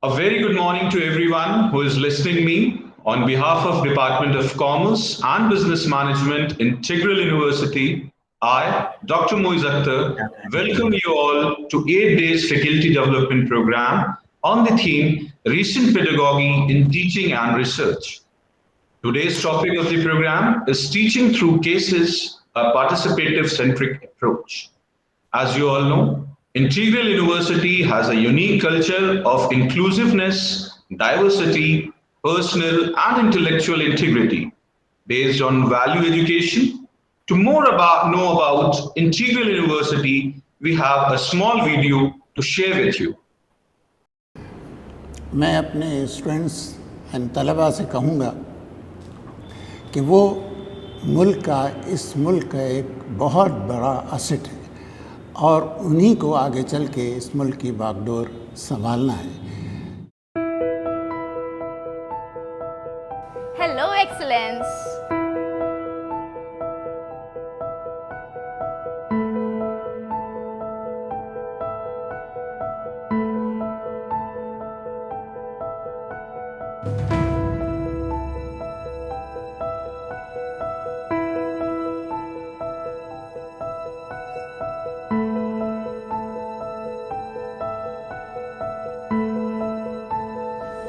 A very good morning to everyone who is listening me. On behalf of Department of Commerce and Business Management, Integral University, I, Dr. Moiz Akhtar, welcome you all to 8 Days Faculty Development Program on the theme Recent Pedagogy in Teaching and Research. Today's topic of the program is Teaching Through Cases, a participative-centric approach. As you all know, Integral University has a unique culture of inclusiveness, diversity, personal and intellectual integrity based on value education. To know about Integral University, we have a small video to share with you. मैं अपने students and तलबा से कहूँगा कि वो इस मुल्क का एक बहुत बड़ा असेट है और उन्हीं को आगे चल के इस मुल्क की बागडोर संभालना है। Hello, Excellence.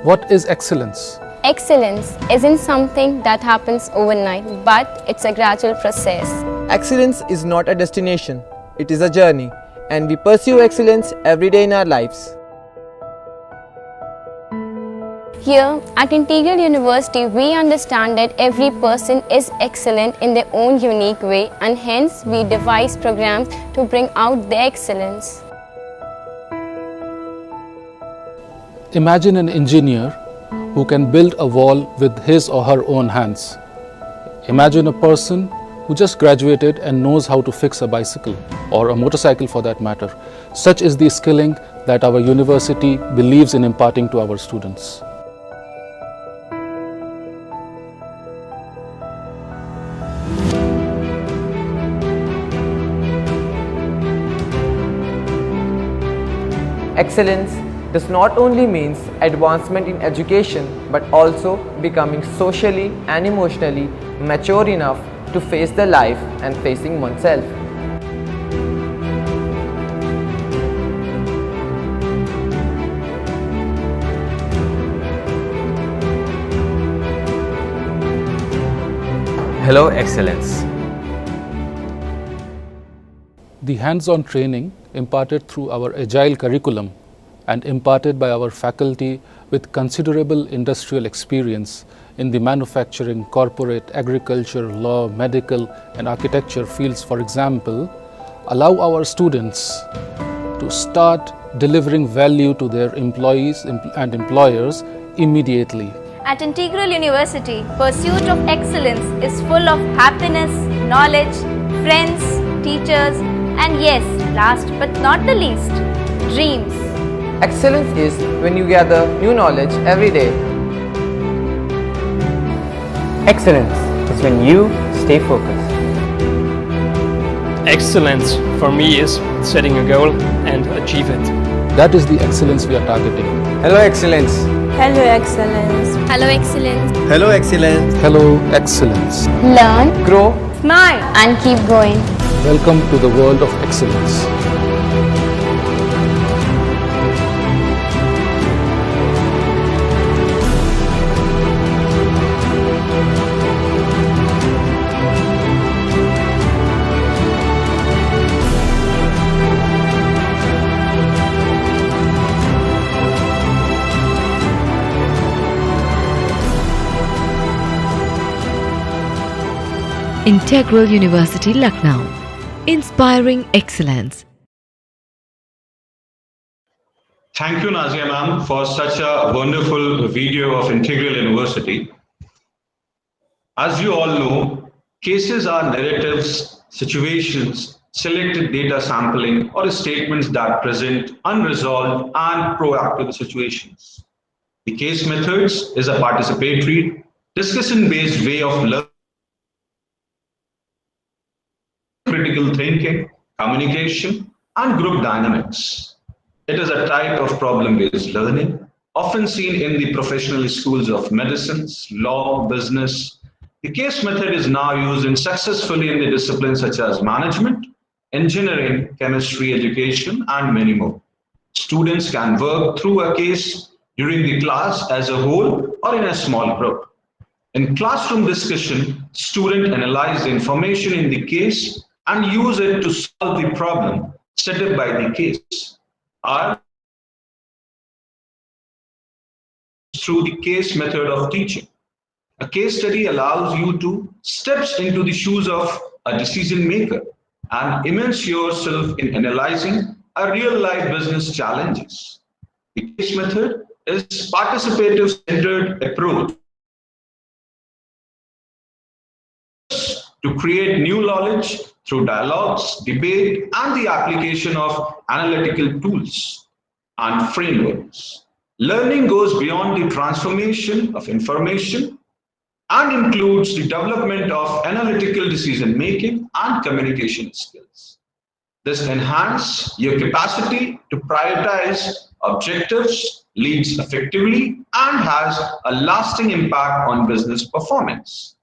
What is excellence? Excellence isn't something that happens overnight, but it's a gradual process. Excellence is not a destination, it is a journey, and we pursue excellence every day in our lives. Here at Integral University, we understand that every person is excellent in their own unique way, and hence we devise programs to bring out their excellence. Imagine an engineer who can build a wall with his or her own hands. Imagine a person who just graduated and knows how to fix a bicycle or a motorcycle for that matter. Such is the skilling that our university believes in imparting to our students. Excellence does not only means advancement in education but also becoming socially and emotionally mature enough to face the life and facing oneself. Hello, Excellence. The hands-on training imparted through our agile curriculum and imparted by our faculty with considerable industrial experience in the manufacturing, corporate, agriculture, law, medical and architecture fields, for example, allow our students to start delivering value to their employees and employers immediately. At Integral University, pursuit of excellence is full of happiness, knowledge, friends, teachers, and yes, last but not the least, dreams. Excellence is when you gather new knowledge every day. Excellence is when you stay focused. Excellence for me is setting a goal and achieve it. That is the excellence we are targeting. Hello, Excellence. Hello, Excellence. Hello, Excellence. Hello, Excellence. Hello, excellence. Learn, Grow, Smile. and keep going. Welcome to the world of excellence. Integral University, Lucknow. Inspiring excellence. Thank you, Nazia ma'am, for such a wonderful video of Integral University. As you all know, cases are narratives, situations, selected data sampling, or statements that present unresolved and proactive situations. The case methods is a participatory, discussion-based way of learning, critical thinking, communication, and group dynamics. It is a type of problem-based learning often seen in the professional schools of medicine, law, business. The case method is now used successfully in the disciplines such as management, engineering, chemistry, education, and many more. Students can work through a case during the class as a whole or in a small group. In classroom discussion, students analyze the information in the case and use it to solve the problem set up by the case, or through the case method of teaching. A case study allows you to step into the shoes of a decision maker and immerse yourself in analyzing a real-life business challenges. The case method is participative-centered approach to create new knowledge through dialogues, debate, and the application of analytical tools and frameworks. Learning goes beyond the transformation of information and includes the development of analytical decision-making and communication skills. This enhances your capacity to prioritize objectives, leads effectively, and has a lasting impact on business performance.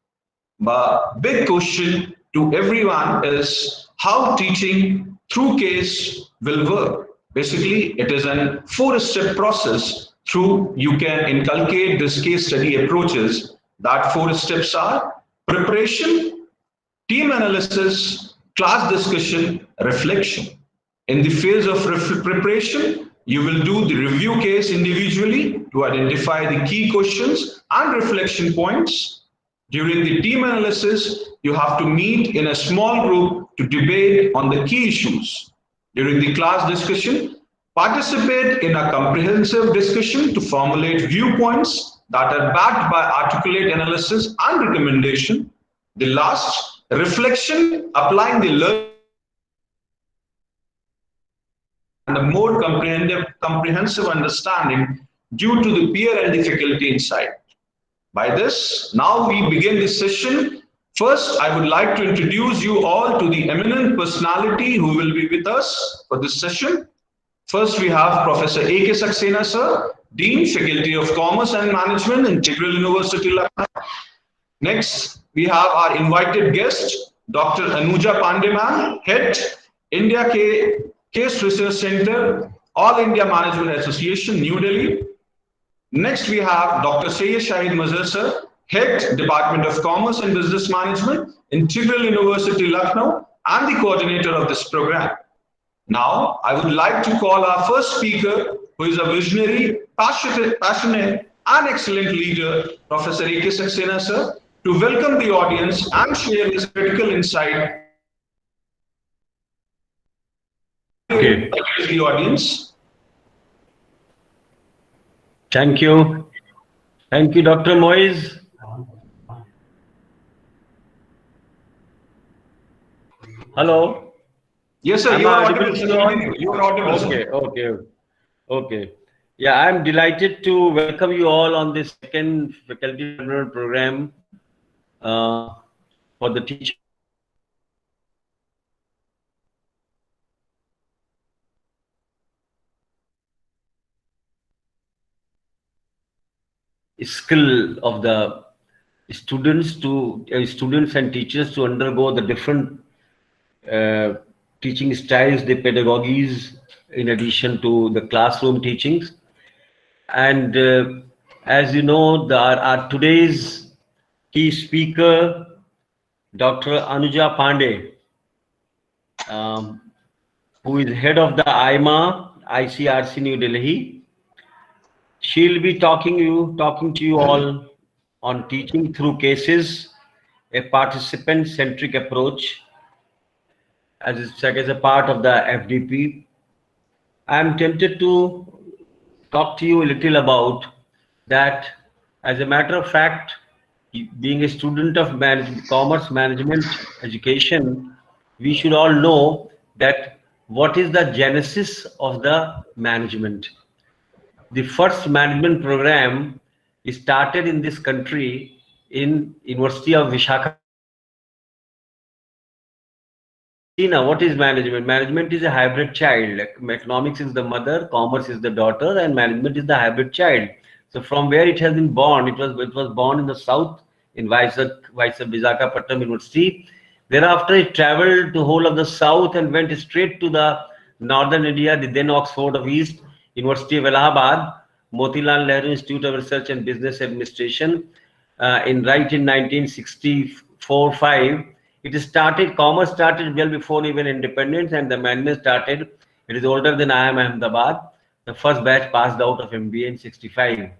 The big question to everyone is how teaching through case will work. Basically, it is a 4-step process through you can inculcate this case study approaches. That 4 steps are preparation, team analysis, class discussion, reflection. In the phase of preparation, you will do the review case individually to identify the key questions and reflection points. During the team analysis, you have to meet in a small group to debate on the key issues. During the class discussion, participate in a comprehensive discussion to formulate viewpoints that are backed by articulate analysis and recommendation. The last, reflection, applying the learning and a more comprehensive understanding due to the peer and difficulty insight. By this, now we begin this session. First, I would like to introduce you all to the eminent personality who will be with us for this session. First, we have Professor A.K. Saxena, sir, Dean, Faculty of Commerce and Management, Integral University, Lucknow. Next, we have our invited guest, Dr. Anuja Pandey, Head, India Case Research Center, All India Management Association, New Delhi. Next, we have Dr. Syed Shahid Mazhar, sir, Head, Department of Commerce and Business Management, Integral University, Lucknow, and the coordinator of this program. Now, I would like to call our first speaker, who is a visionary, passionate, and excellent leader, Professor A.K. Saxena, sir, to welcome the audience and share his critical insight. Okay. The audience. Thank you. Thank you, Dr. Moiz. Hello. Yes, sir. You are audible. You are audible. Okay. Yeah, I'm delighted to welcome you all on this second faculty program for the teacher. Skill of the students and teachers to undergo the different teaching styles, the pedagogies, in addition to the classroom teachings. And as you know, our today's key speaker, Dr. Anuja Pandey, who is head of the ICRC New Delhi. She'll be talking to you all on teaching through cases, a participant-centric approach as a part of the FDP. I'm tempted to talk to you a little about that. As a matter of fact, being a student of commerce management education, we should all know that what is the genesis of the management. The first management program is started in this country in University of Visakhapatnam See now, what is management? Management is a hybrid child. Like economics is the mother, commerce is the daughter, and management is the hybrid child. So from where it has been born, it was born in the south in Visakhapatnam University. Thereafter, it traveled to whole of the south and went straight to the northern India, the then Oxford of East, University of Allahabad, Motilal Nehru Institute of Research and Business Administration. In 1964-5. It started, commerce started well before even independence, and the management started. It is older than IIM Ahmedabad. The first batch passed out of MBA in 65.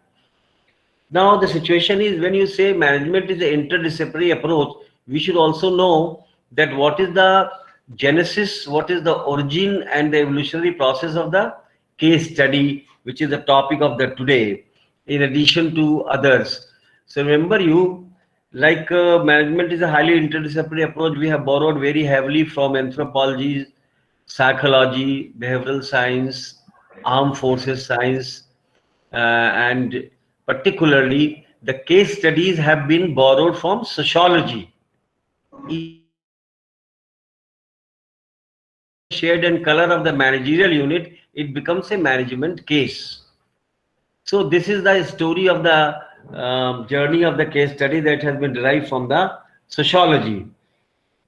Now the situation is, when you say management is an interdisciplinary approach, we should also know that what is the genesis, what is the origin and the evolutionary process of the case study, which is the topic of the today, in addition to others. So remember management is a highly interdisciplinary approach. We have borrowed very heavily from anthropology, psychology, behavioral science, armed forces science, and particularly the case studies have been borrowed from sociology. Shade and color of the managerial unit, it becomes a management case. So this is the story of the journey of the case study that has been derived from the sociology.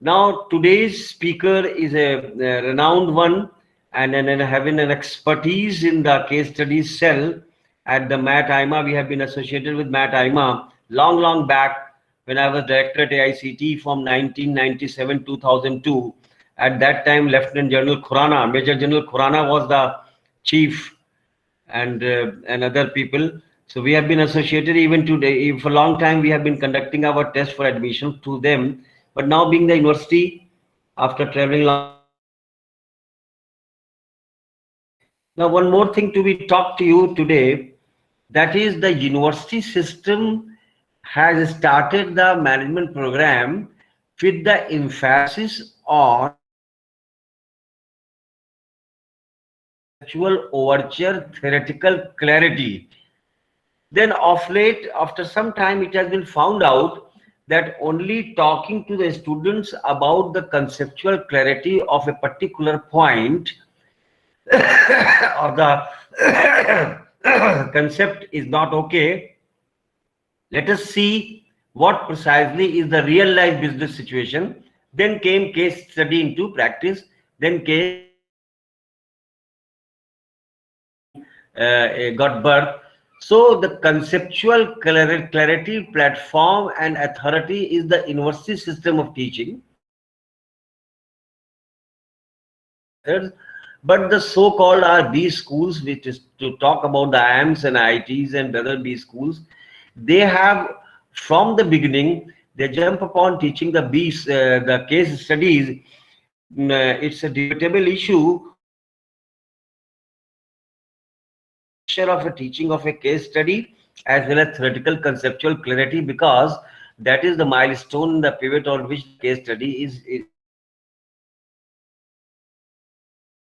Now today's speaker is a renowned one and having an expertise in the case studies cell at the MAT IMA. We have been associated with MAT IMA long back when I was director at AICT from 1997-2002. At that time, Lieutenant General Khurana, Major General Khurana was the chief, and other people. So we have been associated even today. For a long time, we have been conducting our test for admission to them. But now being the university, after traveling long. Now, one more thing to be talked to you today, that is the university system has started the management program with the emphasis on actual overture theoretical clarity. Then of late, after some time, it has been found out that only talking to the students about the conceptual clarity of a particular point of the concept is not okay. Let us see what precisely is the real life business situation. Then came case study into practice. Then came got birth. So the conceptual clarity, platform and authority is the university system of teaching. But the so-called B schools, which is to talk about the IIMs and IITs and other B schools, they have from the beginning, they jump upon teaching the the case studies. It's a debatable issue of a teaching of a case study as well as theoretical conceptual clarity, because that is the milestone, the pivot on which the case study is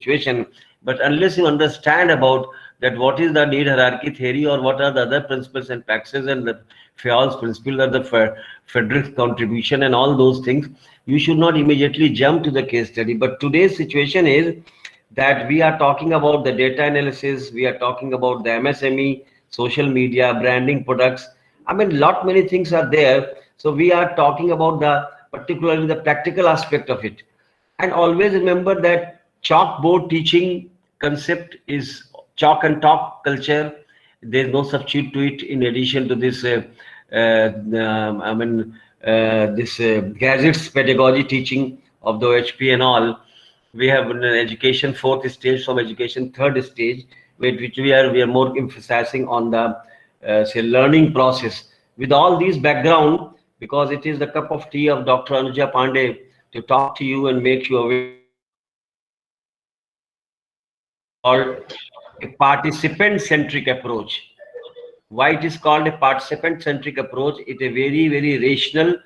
situation. But unless you understand about that, what is the need hierarchy theory or what are the other principles and practices and the Fayol's principle or the Frederick's contribution and all those things, you should not immediately jump to the case study. But today's situation is that we are talking about the data analysis, we are talking about the MSME, social media, branding products. I mean, many things are there. So we are talking about particularly the practical aspect of it. And always remember that chalkboard teaching concept is chalk and talk culture. There's no substitute to it. In addition to this, this gadgets pedagogy teaching of the OHP and all. We have an education fourth stage from education third stage, which we are more emphasizing on the say learning process. With all these background, because it is the cup of tea of Dr. Anuja Pandey to talk to you and make you aware called a participant-centric approach. Why it is called a participant-centric approach? It's a very, very rational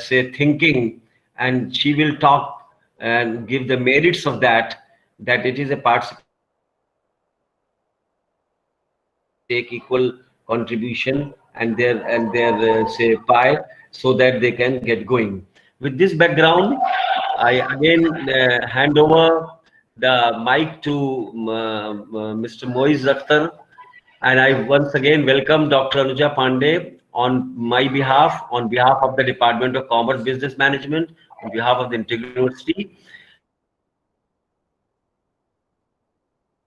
say thinking, and she will talk and give the merits of that it is a participant take equal contribution and their say pie, so that they can get going. With this background, I again hand over the mic to Mr. Moiz Akhtar, and I once again welcome Dr. Anuja Pandey on my behalf, on behalf of the Department of Commerce Business Management, on behalf of the Integral University.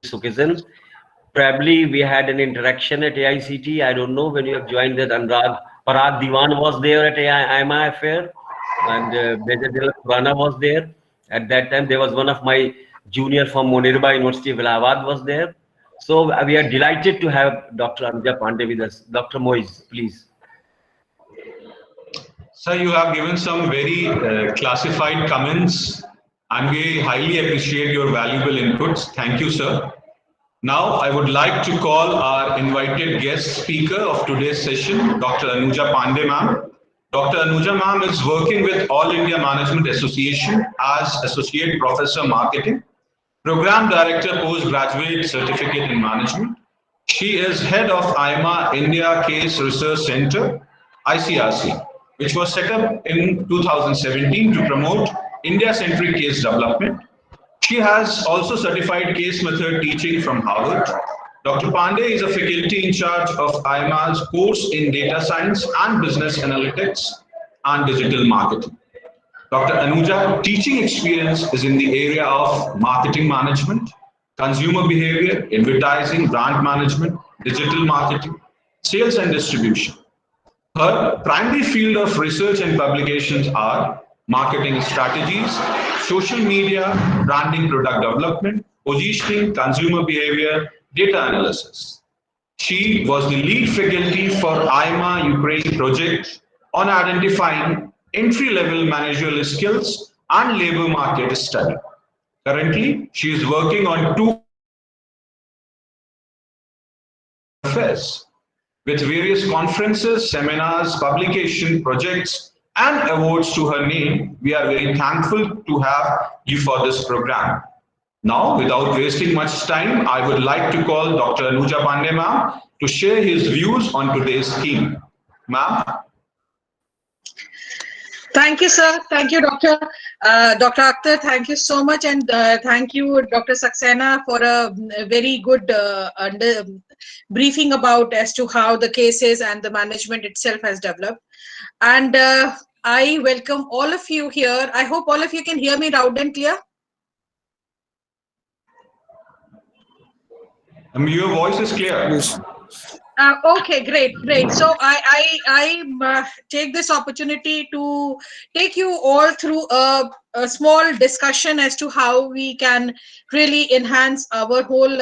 This occasion, probably we had an interaction at AICT. I don't know when you have joined that. Parag Diwan was there at IMA Affair, and Major General Khurana was there. At that time, there was one of my junior from Monirba University of Allahabad was there. So we are delighted to have Dr. Anuja Pandey with us. Dr. Moiz, please. Sir, you have given some very classified comments, and we highly appreciate your valuable inputs. Thank you, sir. Now, I would like to call our invited guest speaker of today's session, Dr. Anuja Pandey ma'am. Dr. Anuja ma'am is working with All India Management Association as Associate Professor Marketing, Program Director Postgraduate Certificate in Management. She is head of IMA India Case Research Center, ICRC, which was set up in 2017 to promote India-centric case development. She has also certified case method teaching from Harvard. Dr. Pandey is a faculty in charge of IMA's course in data science and business analytics and digital marketing. Dr. Anuja teaching experience is in the area of marketing management, consumer behavior, advertising, brand management, digital marketing, sales and distribution. Her primary field of research and publications are marketing strategies, social media, branding, product development, positioning, consumer behavior, data analysis. She was the lead faculty for IMA Ukraine project on identifying entry-level managerial skills and labor market study. Currently, she is working on 2 affairs with various conferences, seminars, publication projects, and awards to her name. We are very thankful to have you for this program. Now, without wasting much time, I would like to call Dr. Anuja Pandey ma'am to share his views on today's theme. Ma'am. Thank you, sir. Thank you, Dr. Akhtar. Thank you so much. And thank you, Dr. Saxena, for a very good briefing about as to how the cases and the management itself has developed. And I welcome all of you here. I hope all of you can hear me loud and clear. Your voice is clear. Yes. Okay, great. So I take this opportunity to take you all through a small discussion as to how we can really enhance our whole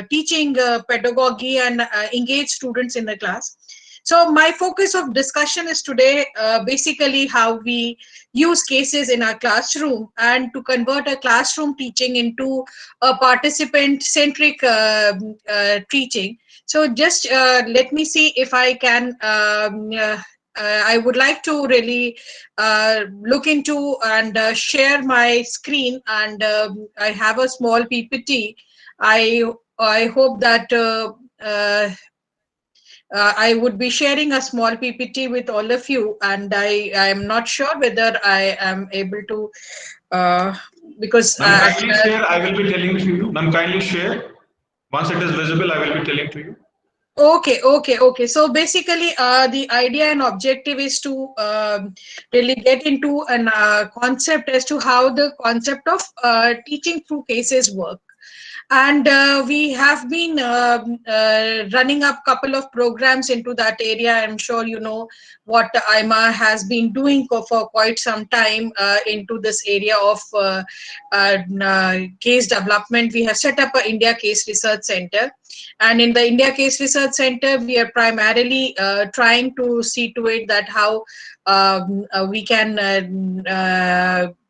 teaching pedagogy and engage students in the class. So my focus of discussion is today basically how we use cases in our classroom and to convert a classroom teaching into a participant-centric teaching. So just let me see if I can, I would like to really look into and share my screen, and I have a small PPT. I hope that I would be sharing a small PPT with all of you, and I am not sure whether I am able to, because kindly share, I will be telling to you. Ma'am, kindly share. Once it is visible, I will be telling to you. Okay. So basically, the idea and objective is to really get into a concept as to how the concept of teaching through cases work. And we have been running up a couple of programs into that area. I'm sure you know what IMA has been doing for quite some time into this area of case development. We have set up an India Case Research Center. And in the India Case Research Center, we are primarily trying to see to it that how we can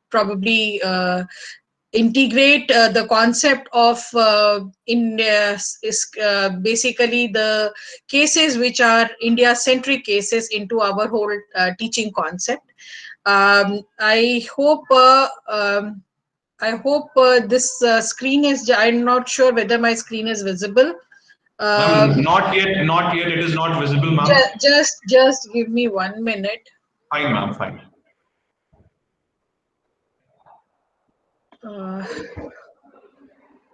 probably integrate the concept of basically the cases which are India-centric cases into our whole teaching concept. I hope this screen is. I'm not sure whether my screen is visible. Not yet. It is not visible, ma'am. Just give me 1 minute. Fine, ma'am. Fine.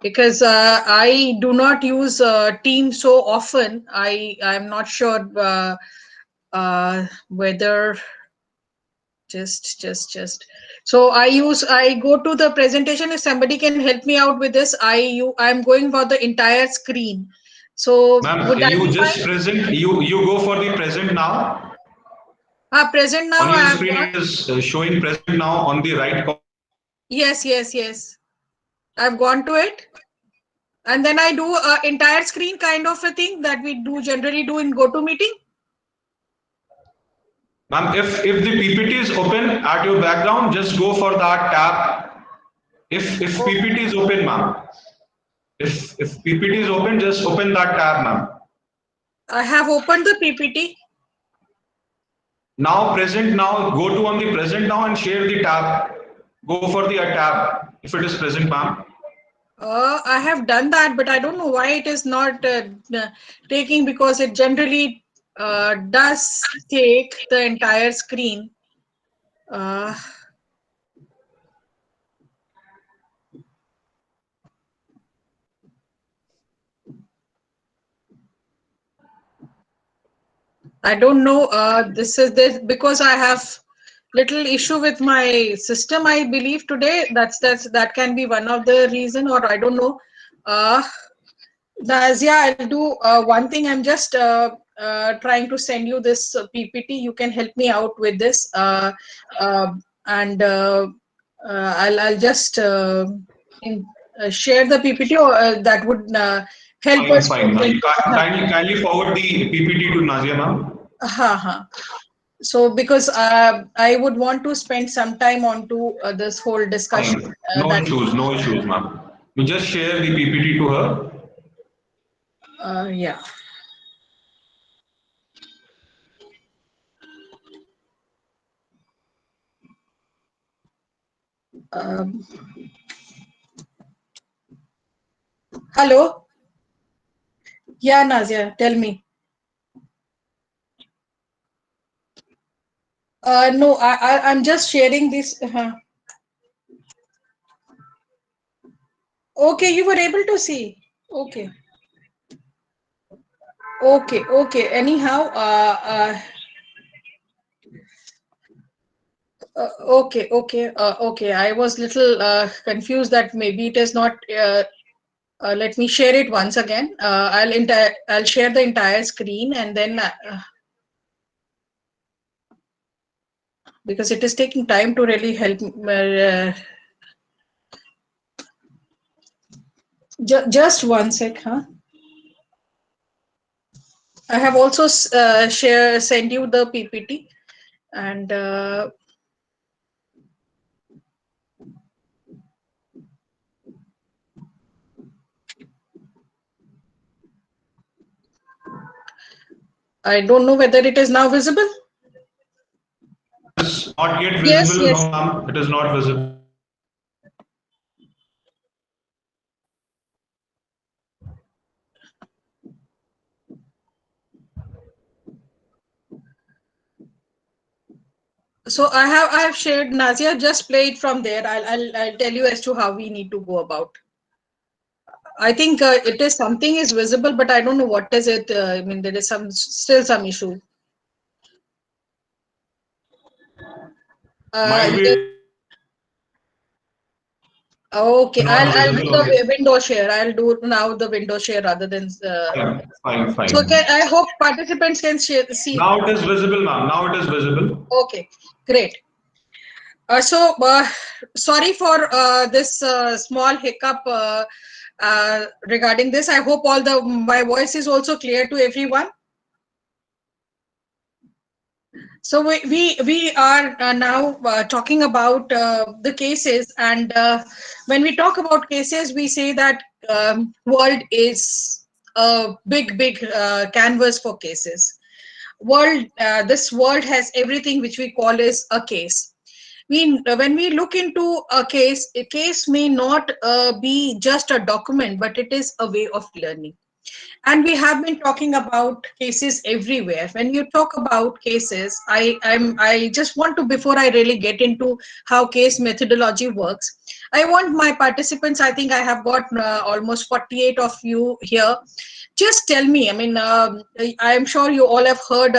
Because I do not use Teams so often. I'm not sure whether just. So I go to the presentation. If somebody can help me out with this, I'm going for the entire screen. So Ma'am, would that you be just fine? present, you go for the present now. Present now. On your I have screen got, it is showing present now on the right corner. yes. I've gone to it. And then I do entire screen kind of a thing that we generally do in GoToMeeting. Ma'am, if the PPT is open at your background, just go for that tab. If PPT is open, ma'am. If PPT is open, just open that tab, ma'am. I have opened the PPT. Now present now, go to on the present now and share the tab. Go for the tab if it is present, ma'am. I have done that, but I don't know why it is not taking, because it generally does take the entire screen. I don't know. This because I have little issue with my system, I believe today. That can be one of the reason, or I don't know. Nazia, I'll do one thing. I'm just trying to send you this PPT. You can help me out with this, and I'll just share the PPT, or that would help us. Fine. Kindly forward the PPT to Nazia, ma'am. So because I would want to spend some time onto this whole discussion. No issues, ma'am. You just share the PPT to her. Yeah. Hello. Yeah, Nazia, tell me. No, I'm just sharing this. Okay, you were able to see. Okay. Anyhow, okay. I was little confused that maybe it is not. Let me share it once again. I'll share the entire screen, and then because it is taking time to really help. Just one sec, huh? I have also send you the PPT, and I don't know whether it is now visible. It's not yet visible. Yes. No, ma'am, it is not visible. So I have shared, Nazia. Just play it from there. I'll tell you as to how we need to go about. I think it is something is visible, but I don't know what is it. I mean, there is still some issue. Okay, I'll do the window share. I'll do now the window share rather than. Fine. So I hope participants can see. Now it is visible, ma'am. Now it is visible. Okay, great. Sorry for this small hiccup regarding this. I hope my voice is also clear to everyone. So we are now talking about the cases, and when we talk about cases, we say that world is a big canvas for cases. This world has everything which we call as a case. When we look into a case may not be just a document, but it is a way of learning. And we have been talking about cases everywhere. When you talk about cases, I just want to, before I really get into how case methodology works, I want my participants, I think I have got almost 48 of you here. Just tell me, I mean, I'm sure you all have heard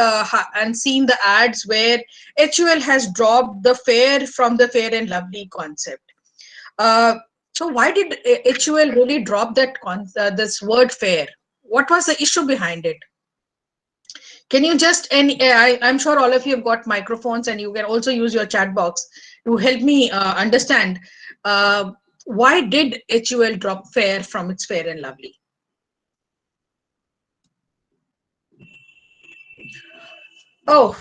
and seen the ads where HUL has dropped the fair from the Fair and Lovely concept. So why did HUL really drop that this word fair? What was the issue behind it? Can you just, and I'm sure all of you have got microphones and you can also use your chat box to help me understand why did HUL drop fair from its Fair and Lovely? Oh,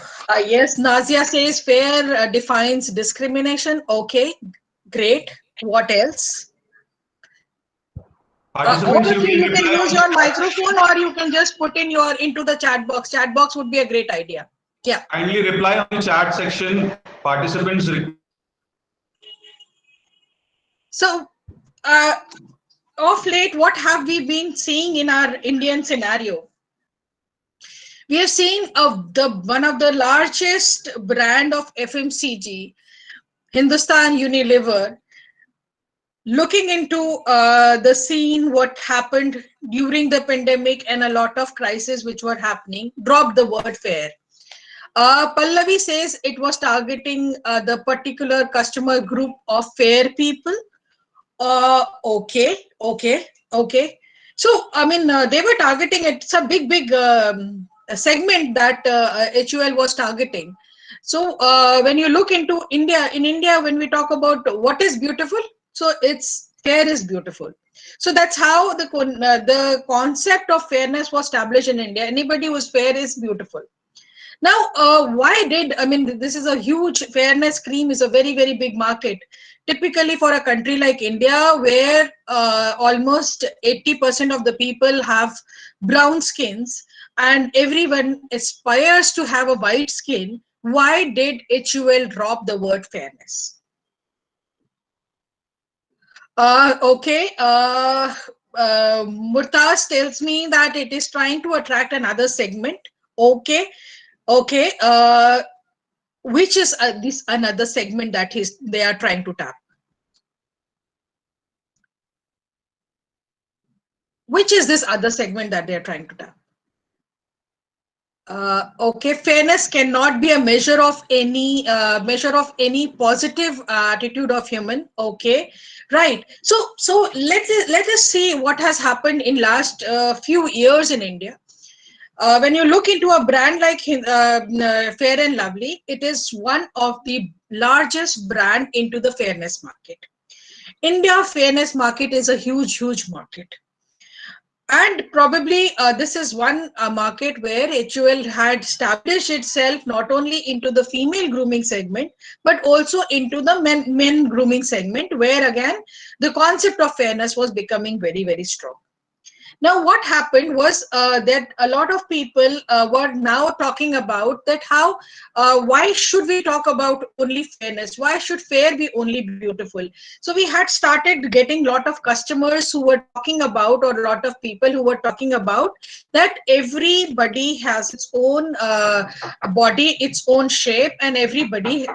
yes, Nazia says fair defines discrimination. Okay, great. What else? Participants, you can use your microphone or you can just put in your into the chat box. Chat box would be a great idea. Yeah. Kindly reply on the chat section. Participants. So, of late, what have we been seeing in our Indian scenario? We have seen one of the largest brand of FMCG, Hindustan Unilever, looking into the scene, what happened during the pandemic and a lot of crises which were happening, dropped the word fair. Pallavi says it was targeting the particular customer group of fair people. Okay. So, I mean, they were targeting it. It's a big segment that HUL was targeting. So, when you look into India, in India, when we talk about what is beautiful, so it's fair is beautiful. So that's how the concept of fairness was established in India. Anybody who's fair is beautiful. Now, this is a huge fairness cream is a very, very big market. Typically for a country like India, where almost 80% of the people have brown skins and everyone aspires to have a white skin, why did HUL drop the word fairness? Murtaz tells me that it is trying to attract another segment. Okay. Which is this another segment that they are trying to tap? Which is this other segment that they are trying to tap? Okay, fairness cannot be a measure of any positive attitude of human. Okay, right. So let us see what has happened in last few years in India. When you look into a brand like Fair and Lovely, it is one of the largest brand into the fairness market. India fairness market is a huge market. And probably this is one market where HUL had established itself not only into the female grooming segment, but also into the men grooming segment, where again, the concept of fairness was becoming very, very strong. Now, what happened was that a lot of people were now talking about that why should we talk about only fairness? Why should fair be only beautiful? So we had started getting a lot of customers who were talking about, or a lot of people who were talking about, that everybody has its own body, its own shape, and everybody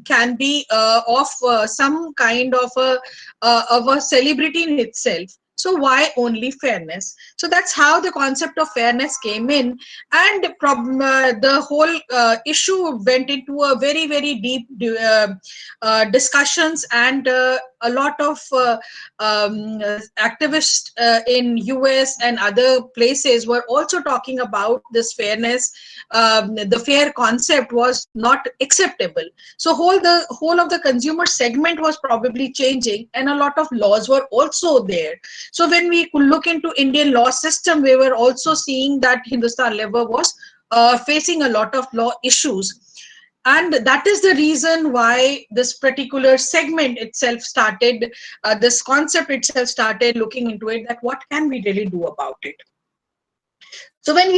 can be of some kind of a celebrity in itself. So why only fairness? So that's how the concept of fairness came in, and the whole issue went into a very, very deep discussions, and a lot of activists in US and other places were also talking about this fairness. The fair concept was not acceptable. So the whole of the consumer segment was probably changing, and a lot of laws were also there. So when we could look into Indian law system, we were also seeing that Hindustan Lever was facing a lot of law issues. And that is the reason why this particular segment itself started, this concept itself started looking into it, that what can we really do about it? So when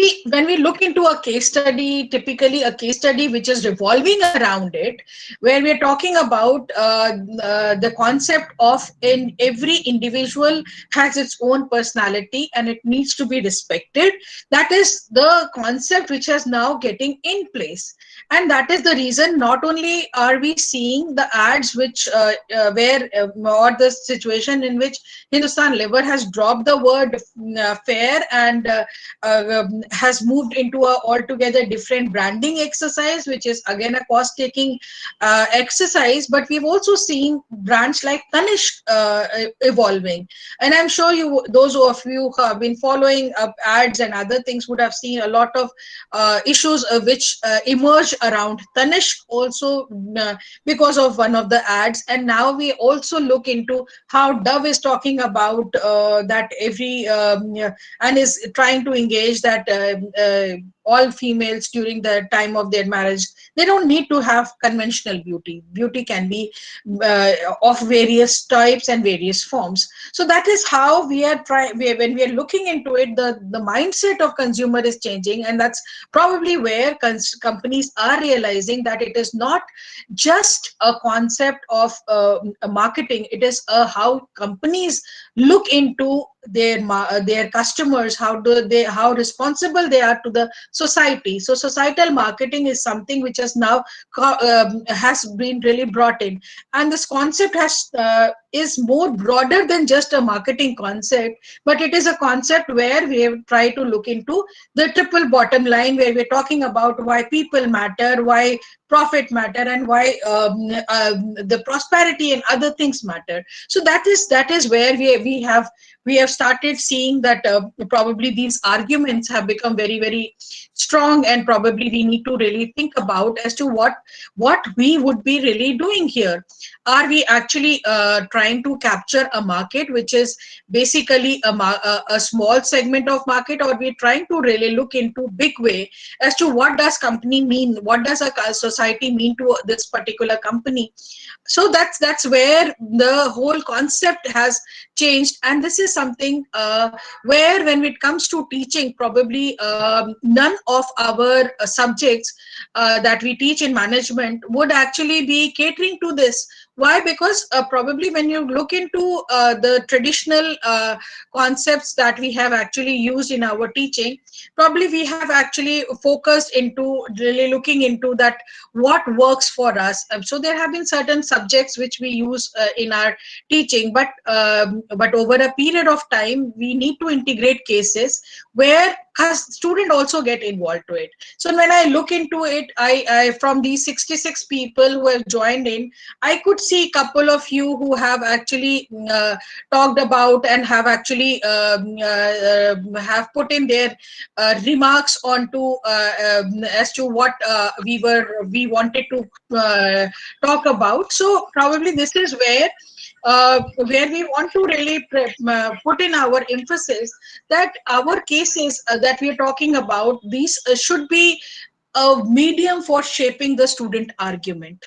we look into a case study, typically a case study which is revolving around it, where we're talking about the concept of in every individual has its own personality and it needs to be respected. That is the concept which is now getting in place. And that is the reason not only are we seeing the ads which or the situation in which Hindustan Liver has dropped the word fair and has moved into a altogether different branding exercise, which is again a cost-taking exercise. But we've also seen brands like Tanishq evolving, and I'm sure those of you who have been following up ads and other things would have seen a lot of issues which emerged around Tanishq also because of one of the ads. And now we also look into how Dove is talking about that every and is trying to engage that all females during the time of their marriage, they don't need to have conventional beauty. Beauty can be of various types and various forms. So that is how we are trying, when we are looking into it, the mindset of consumer is changing, and that's probably where companies are realizing that it is not just a concept of marketing, it is how companies look into their customers, how responsible they are to the society. So societal marketing is something which has now has been really brought in, and this concept is more broader than just a marketing concept, but it is a concept where we have tried to look into the triple bottom line, where we're talking about why people matter, why profit matter, and why the prosperity and other things matter. So that is where we have started seeing that probably these arguments have become very, very strong, and probably we need to really think about as to what we would be really doing here. Are we actually trying to capture a market which is basically a small segment of market, or we're trying to really look into big way as to what does company mean, what does a society mean to this particular company? So that's where the whole concept has changed, and this is something where when it comes to teaching, probably none of our subjects that we teach in management would actually be catering to this. Why? Because probably when you look into the traditional concepts that we have actually used in our teaching, probably we have actually focused into really looking into that what works for us. So there have been certain subjects which we use in our teaching, but over a period of time we need to integrate cases where student also get involved to it. So when I look into it, I from these 66 people who have joined in, I could see a couple of you who have actually talked about and have actually have put in their remarks onto as to what we wanted to talk about. So probably this is where we want to really put in our emphasis that our cases that we are talking about, these should be a medium for shaping the student argument.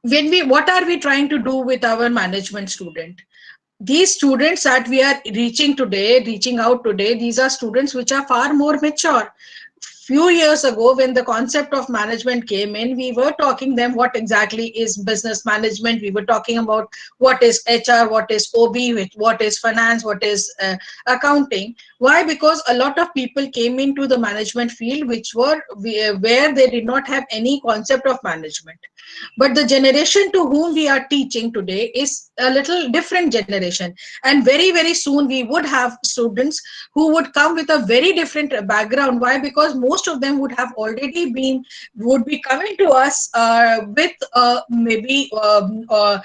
What are we trying to do with our management student? These students that we are reaching out today, these are students which are far more mature. Few years ago, when the concept of management came in, we were talking them what exactly is business management. We were talking about what is HR, what is OB, what is finance, what is accounting. Why? Because a lot of people came into the management field where they did not have any concept of management. But the generation to whom we are teaching today is a little different generation, and very, very soon we would have students who would come with a very different background. Why? Because most of them would be coming to us with maybe a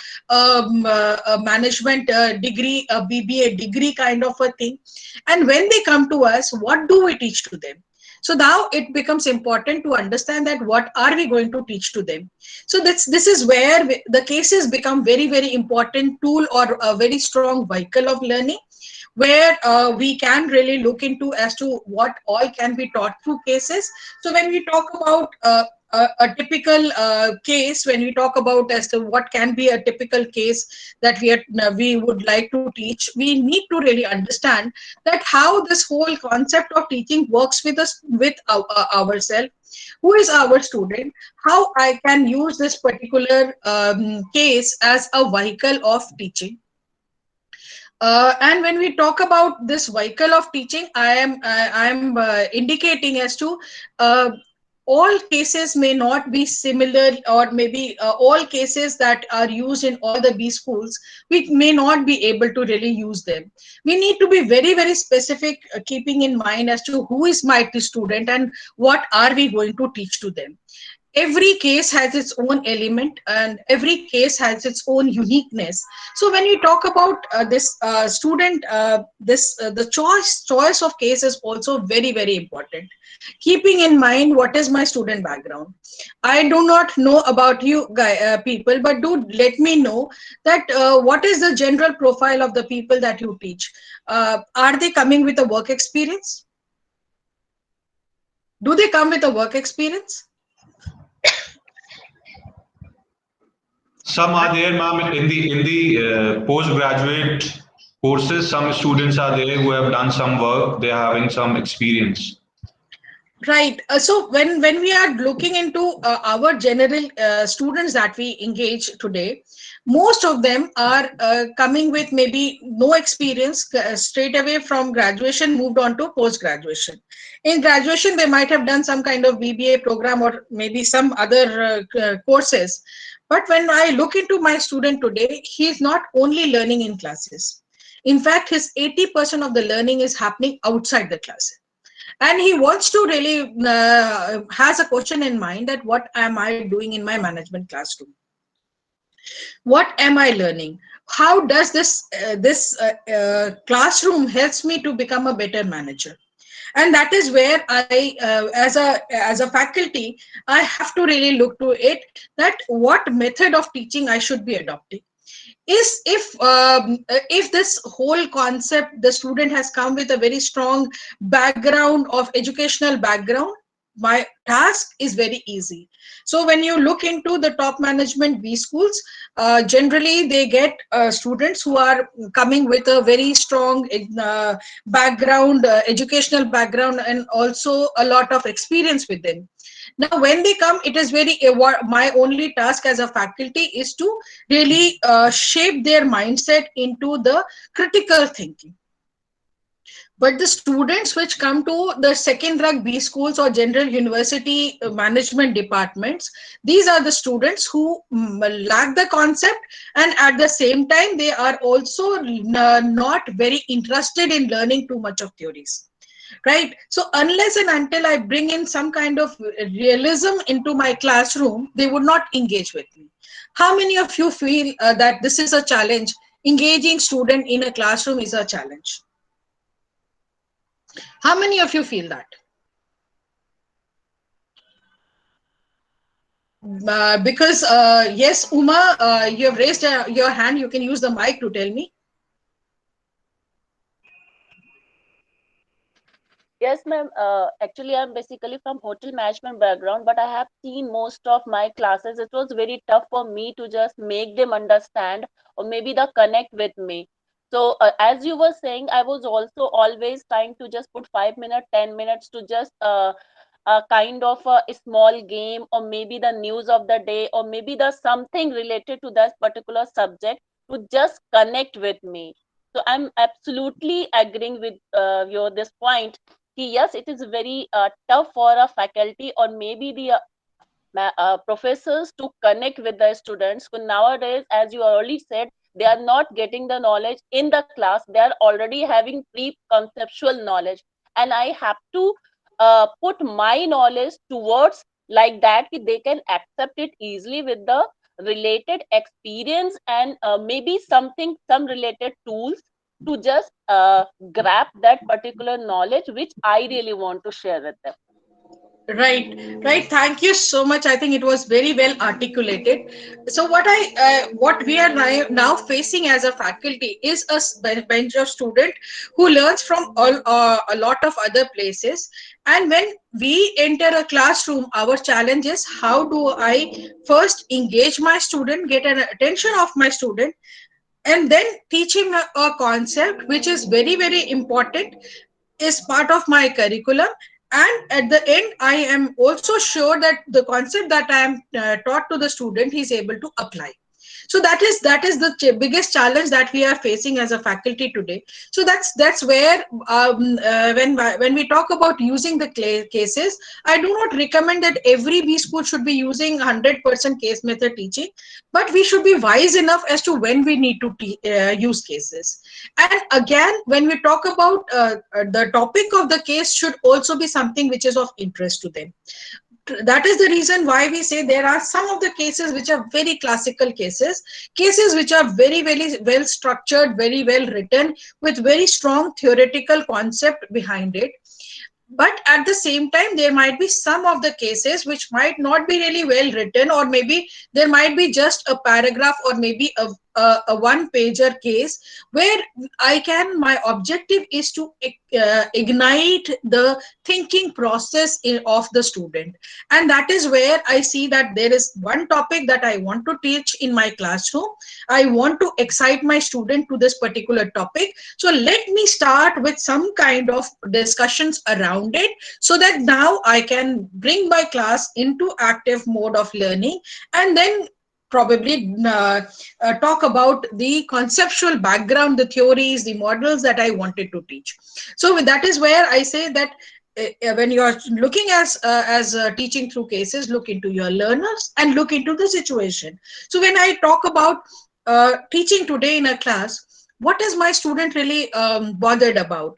management degree, a BBA degree kind of a thing. And when they come to us, what do we teach to them? So now it becomes important to understand that what are we going to teach to them. So this is where the cases become very, very important tool or a very strong vehicle of learning, where we can really look into as to what all can be taught through cases. So when we talk about a typical case, when we talk about as to what can be a typical case that we would like to teach, we need to really understand that how this whole concept of teaching works with us, with ourselves. Who is our student? How I can use this particular case as a vehicle of teaching. And when we talk about this vehicle of teaching, I am indicating as to all cases may not be similar, or maybe all cases that are used in all the B schools, we may not be able to really use them. We need to be very, very specific, keeping in mind as to who is my student and what are we going to teach to them. Every case has its own element and every case has its own uniqueness. So when we talk about this student, the choice of case is also very, very important, keeping in mind what is my student background. I do not know about you people, but do let me know that what is the general profile of the people that you teach. Are they coming with a work experience? Do they come with a work experience? Some are there, ma'am, in the postgraduate courses. Some students are there who have done some work. They are having some experience. Right. So when we are looking into our general students that we engage today, most of them are coming with maybe no experience, straight away from graduation moved on to post graduation. In graduation, they might have done some kind of BBA program or maybe some other courses. But when I look into my student today, he is not only learning in classes. In fact, his 80% of the learning is happening outside the class. And he wants to really has a question in mind that what am I doing in my management classroom? What am I learning? How does this classroom helps me to become a better manager? And that is where I, as a faculty, I have to really look to it, that what method of teaching I should be adopting. Is if this whole concept, the student has come with a very strong background of educational background, my task is very easy. So when you look into the top management B schools, generally they get students who are coming with a very strong background, educational background, and also a lot of experience with them. Now, when they come, it is very, my only task as a faculty is to really shape their mindset into the critical thinking. But the students which come to the second rung B schools or general university management departments, these are the students who lack the concept, and at the same time, they are also not very interested in learning too much of theories. Right. So unless and until I bring in some kind of realism into my classroom, they would not engage with me. How many of you feel that this is a challenge? Engaging student in a classroom is a challenge. How many of you feel that? Because yes, Uma, you have raised your hand. You can use the mic to tell me. Yes, ma'am. Actually, I'm basically from hotel management background, but I have seen most of my classes. It was very tough for me to just make them understand or maybe the connect with me. So as you were saying, I was also always trying to just put 5 minutes, 10 minutes to just a kind of a small game, or maybe the news of the day, or maybe the something related to that particular subject to just connect with me. So I'm absolutely agreeing with your this point. Yes, it is very tough for a faculty or maybe the professors to connect with the students. So nowadays, as you already said, they are not getting the knowledge in the class. They are already having pre-conceptual knowledge. And I have to put my knowledge towards like that, they can accept it easily with the related experience and maybe some related tools to just grab that particular knowledge which I really want to share with them. Right. Thank you so much. I think it was very well articulated. So what we are now facing as a faculty is a bench of student who learns from a lot of other places. And when we enter a classroom, our challenge is how do I first engage my student, get an attention of my student, and then teach him a concept which is very, very important, is part of my curriculum. And at the end, I am also sure that the concept that I am taught to the student, he is able to apply. So that is the biggest challenge that we are facing as a faculty today. So that's where when we talk about using the cases, I do not recommend that every B school should be using 100% case method teaching, but we should be wise enough as to when we need to use cases. And again, when we talk about the topic of the case should also be something which is of interest to them. That is the reason why we say there are some of the cases which are very classical cases which are very, very well structured, very well written, with very strong theoretical concept behind it. But at the same time, there might be some of the cases which might not be really well written, or maybe there might be just a paragraph or maybe a one-pager case where my objective is to ignite the thinking process of the student. And that is where I see that there is one topic that I want to teach in my classroom. I want to excite my student to this particular topic. So let me start with some kind of discussions around it, so that now I can bring my class into active mode of learning, and then probably talk about the conceptual background, the theories, the models that I wanted to teach. So that is where I say that when you are looking as teaching through cases, look into your learners and look into the situation. So when I talk about teaching today in a class, what is my student really bothered about?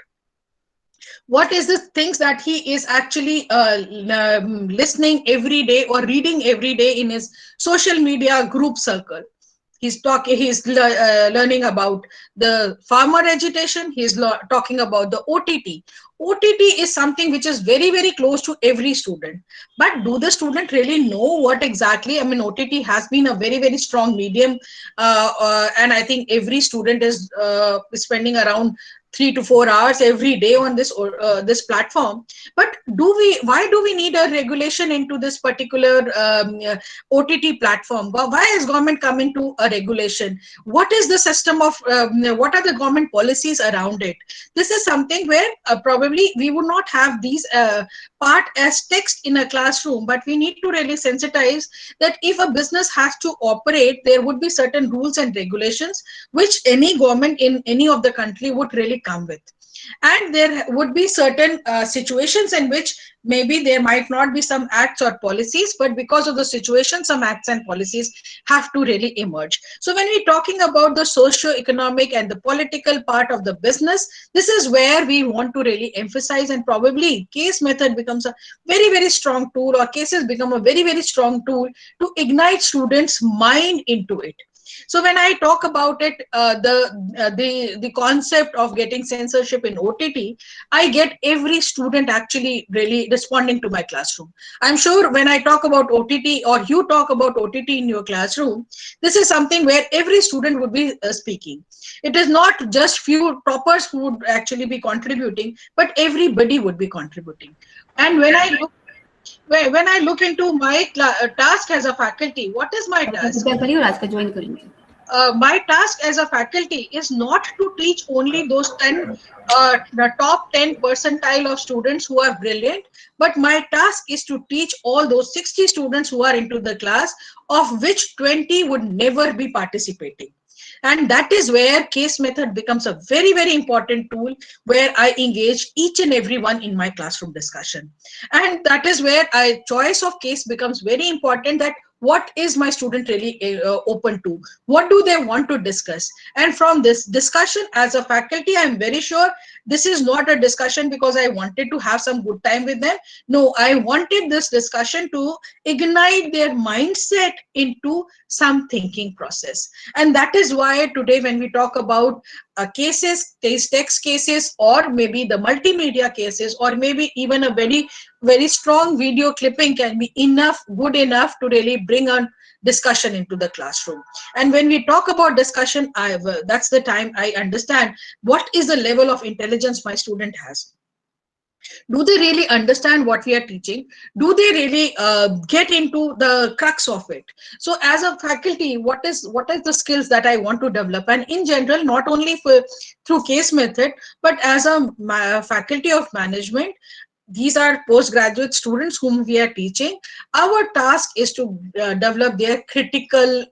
What is the things that he is actually listening every day or reading every day in his social media group circle? He's learning about the farmer agitation. He's talking about the OTT. OTT is something which is very, very close to every student. But do the student really know what exactly? I mean, OTT has been a very, very strong medium. And I think every student is spending around 3 to 4 hours every day on this platform. But why do we need a regulation into this particular OTT platform? Why is government coming to a regulation? What is the system of what are the government policies around it? This is something where probably we would not have these part as text in a classroom, but we need to really sensitize that if a business has to operate, there would be certain rules and regulations which any government in any of the country would really come with. And there would be certain situations in which maybe there might not be some acts or policies, but because of the situation, some acts and policies have to really emerge. So when we're talking about the socio-economic and the political part of the business, this is where we want to really emphasize, and probably case method becomes a very, very strong tool, or cases become a very, very strong tool to ignite students' mind into it. So when I talk about it, the concept of getting censorship in OTT, I get every student actually really responding to my classroom. I'm sure when I talk about OTT, or you talk about OTT in your classroom, this is something where every student would be speaking. It is not just few toppers who would actually be contributing, but everybody would be contributing. And when I look into my task as a faculty, what is my task? My task as a faculty is not to teach only those the top 10 percentile of students who are brilliant, but my task is to teach all those 60 students who are into the class, of which 20 would never be participating. And that is where case method becomes a very, very important tool, where I engage each and every one in my classroom discussion. And that is where choice of case becomes very important, that what is my student really open to? What do they want to discuss? And from this discussion as a faculty, I'm very sure this is not a discussion because I wanted to have some good time with them. No, I wanted this discussion to ignite their mindset into some thinking process. And that is why today when we talk about cases, text cases, or maybe the multimedia cases, or maybe even a very strong video clipping can be good enough to really bring on discussion into the classroom. And when we talk about discussion, that's the time I understand what is the level of intelligence my student has. Do they really understand what we are teaching? Do they really get into the crux of it? So as a faculty, what is the skills that I want to develop? And in general, not only through case method, but as a faculty of management, these are postgraduate students whom we are teaching. Our task is to develop their critical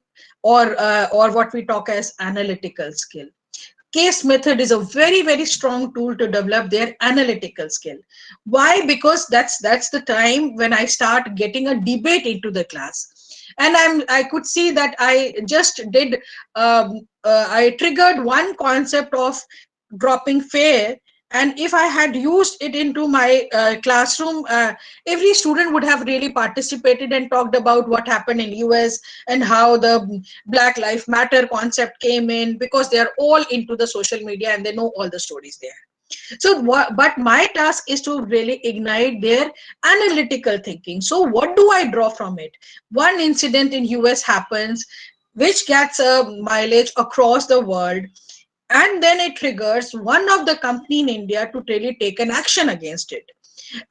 or what we talk as analytical skill. Case method is a very strong tool to develop their analytical skill. Why? Because that's the time when I start getting a debate into the class. And I could see that I just did I triggered one concept of dropping fare, and if I had used it into my classroom, every student would have really participated and talked about what happened in US and how the Black Lives Matter concept came in, because they are all into the social media and they know all the stories there. So, but my task is to really ignite their analytical thinking. So what do I draw from it? One incident in US happens, which gets a mileage across the world. And then it triggers one of the company in India to really take an action against it.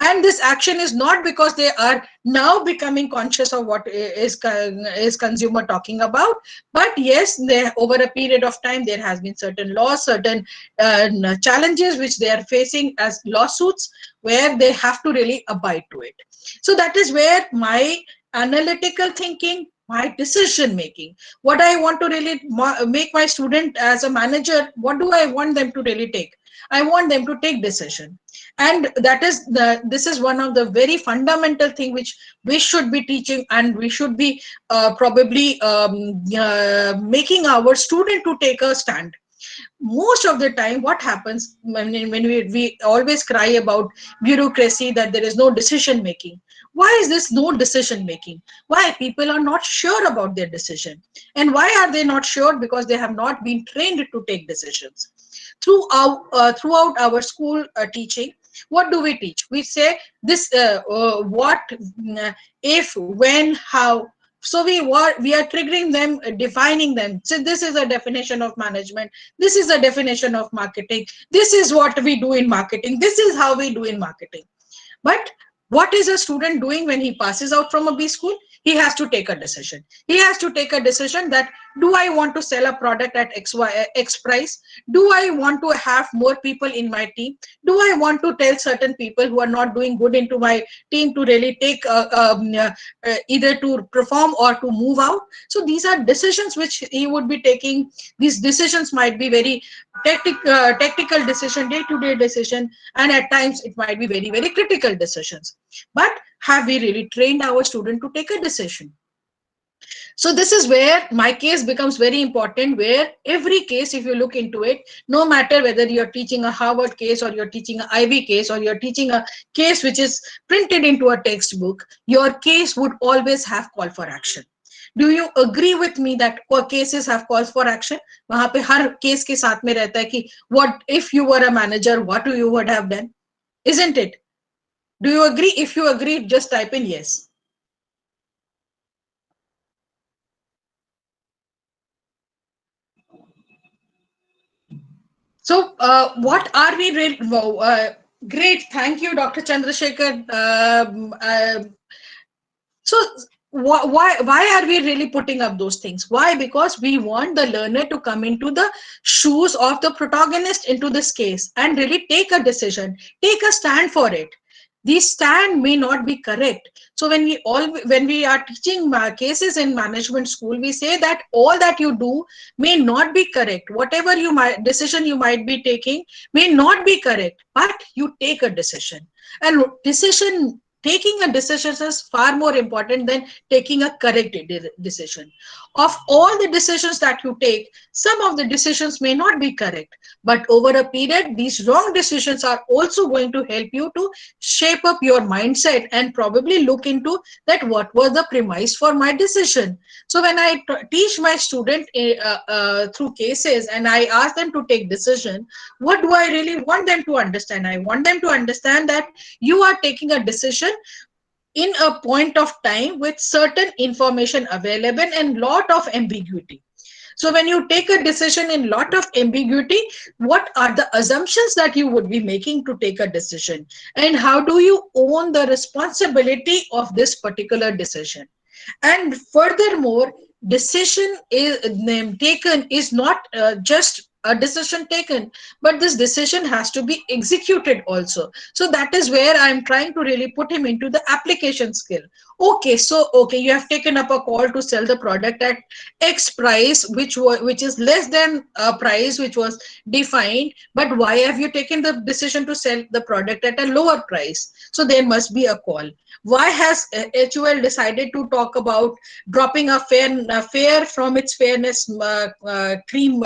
And this action is not because they are now becoming conscious of what is consumer talking about, but yes, over a period of time, there has been certain laws, certain challenges which they are facing as lawsuits, where they have to really abide to it. So that is where my analytical thinking, my decision making, what I want to really make my student as a manager, what do I want them to really take? I want them to take decision. And that is this is one of the very fundamental thing which we should be teaching, and we should be probably making our student to take a stand. Most of the time, what happens when we always cry about bureaucracy, that there is no decision making. Why is this no decision making? Why? People are not sure about their decision. And why are they not sure? Because they have not been trained to take decisions. Throughout our school teaching, what do we teach? We say this, what, if, when, how. So we are triggering them, defining them. So this is a definition of management. This is a definition of marketing. This is what we do in marketing. This is how we do in marketing. But what is a student doing when he passes out from a B school? He has to take a decision. He has to take a decision that, do I want to sell a product at X price? Do I want to have more people in my team? Do I want to tell certain people who are not doing good into my team to really take either to perform or to move out? So these are decisions which he would be taking. These decisions might be very tactical decision, day-to-day decision, and at times it might be very critical decisions. But have we really trained our student to take a decision? So this is where my case becomes very important, where every case, if you look into it, no matter whether you're teaching a Harvard case or you're teaching an Ivy case or you're teaching a case which is printed into a textbook, your case would always have call for action. Do you agree with me that cases have calls for action? वहाँ पे हर case के साथ में रहता है कि what if you were a manager, what you would have done? Isn't it? Do you agree? If you agree, just type in yes. So what are we really, great, thank you, Dr. Chandrasekhar. So why are we really putting up those things? Why? Because we want the learner to come into the shoes of the protagonist into this case and really take a decision, take a stand for it. The stand may not be correct. So when we are teaching cases in management school, we say that all that you do may not be correct. Whatever decision you might be taking may not be correct, but you take a decision. And decision taking a decision is far more important than taking a correct decision. Of all the decisions that you take, some of the decisions may not be correct, but over a period, these wrong decisions are also going to help you to shape up your mindset and probably look into that what was the premise for my decision. So when I teach my student through cases and I ask them to take decision, what do I really want them to understand? I want them to understand that you are taking a decision in a point of time with certain information available and lot of ambiguity. So when you take a decision in lot of ambiguity, what are the assumptions that you would be making to take a decision? And how do you own the responsibility of this particular decision? And furthermore, decision is taken is not just a decision taken, but this decision has to be executed also. So that is where I'm trying to really put him into the application skill. Okay, so you have taken up a call to sell the product at X price, which is less than a price which was defined, but why have you taken the decision to sell the product at a lower price? So there must be a call. Why has HUL decided to talk about dropping a fare from its fairness cream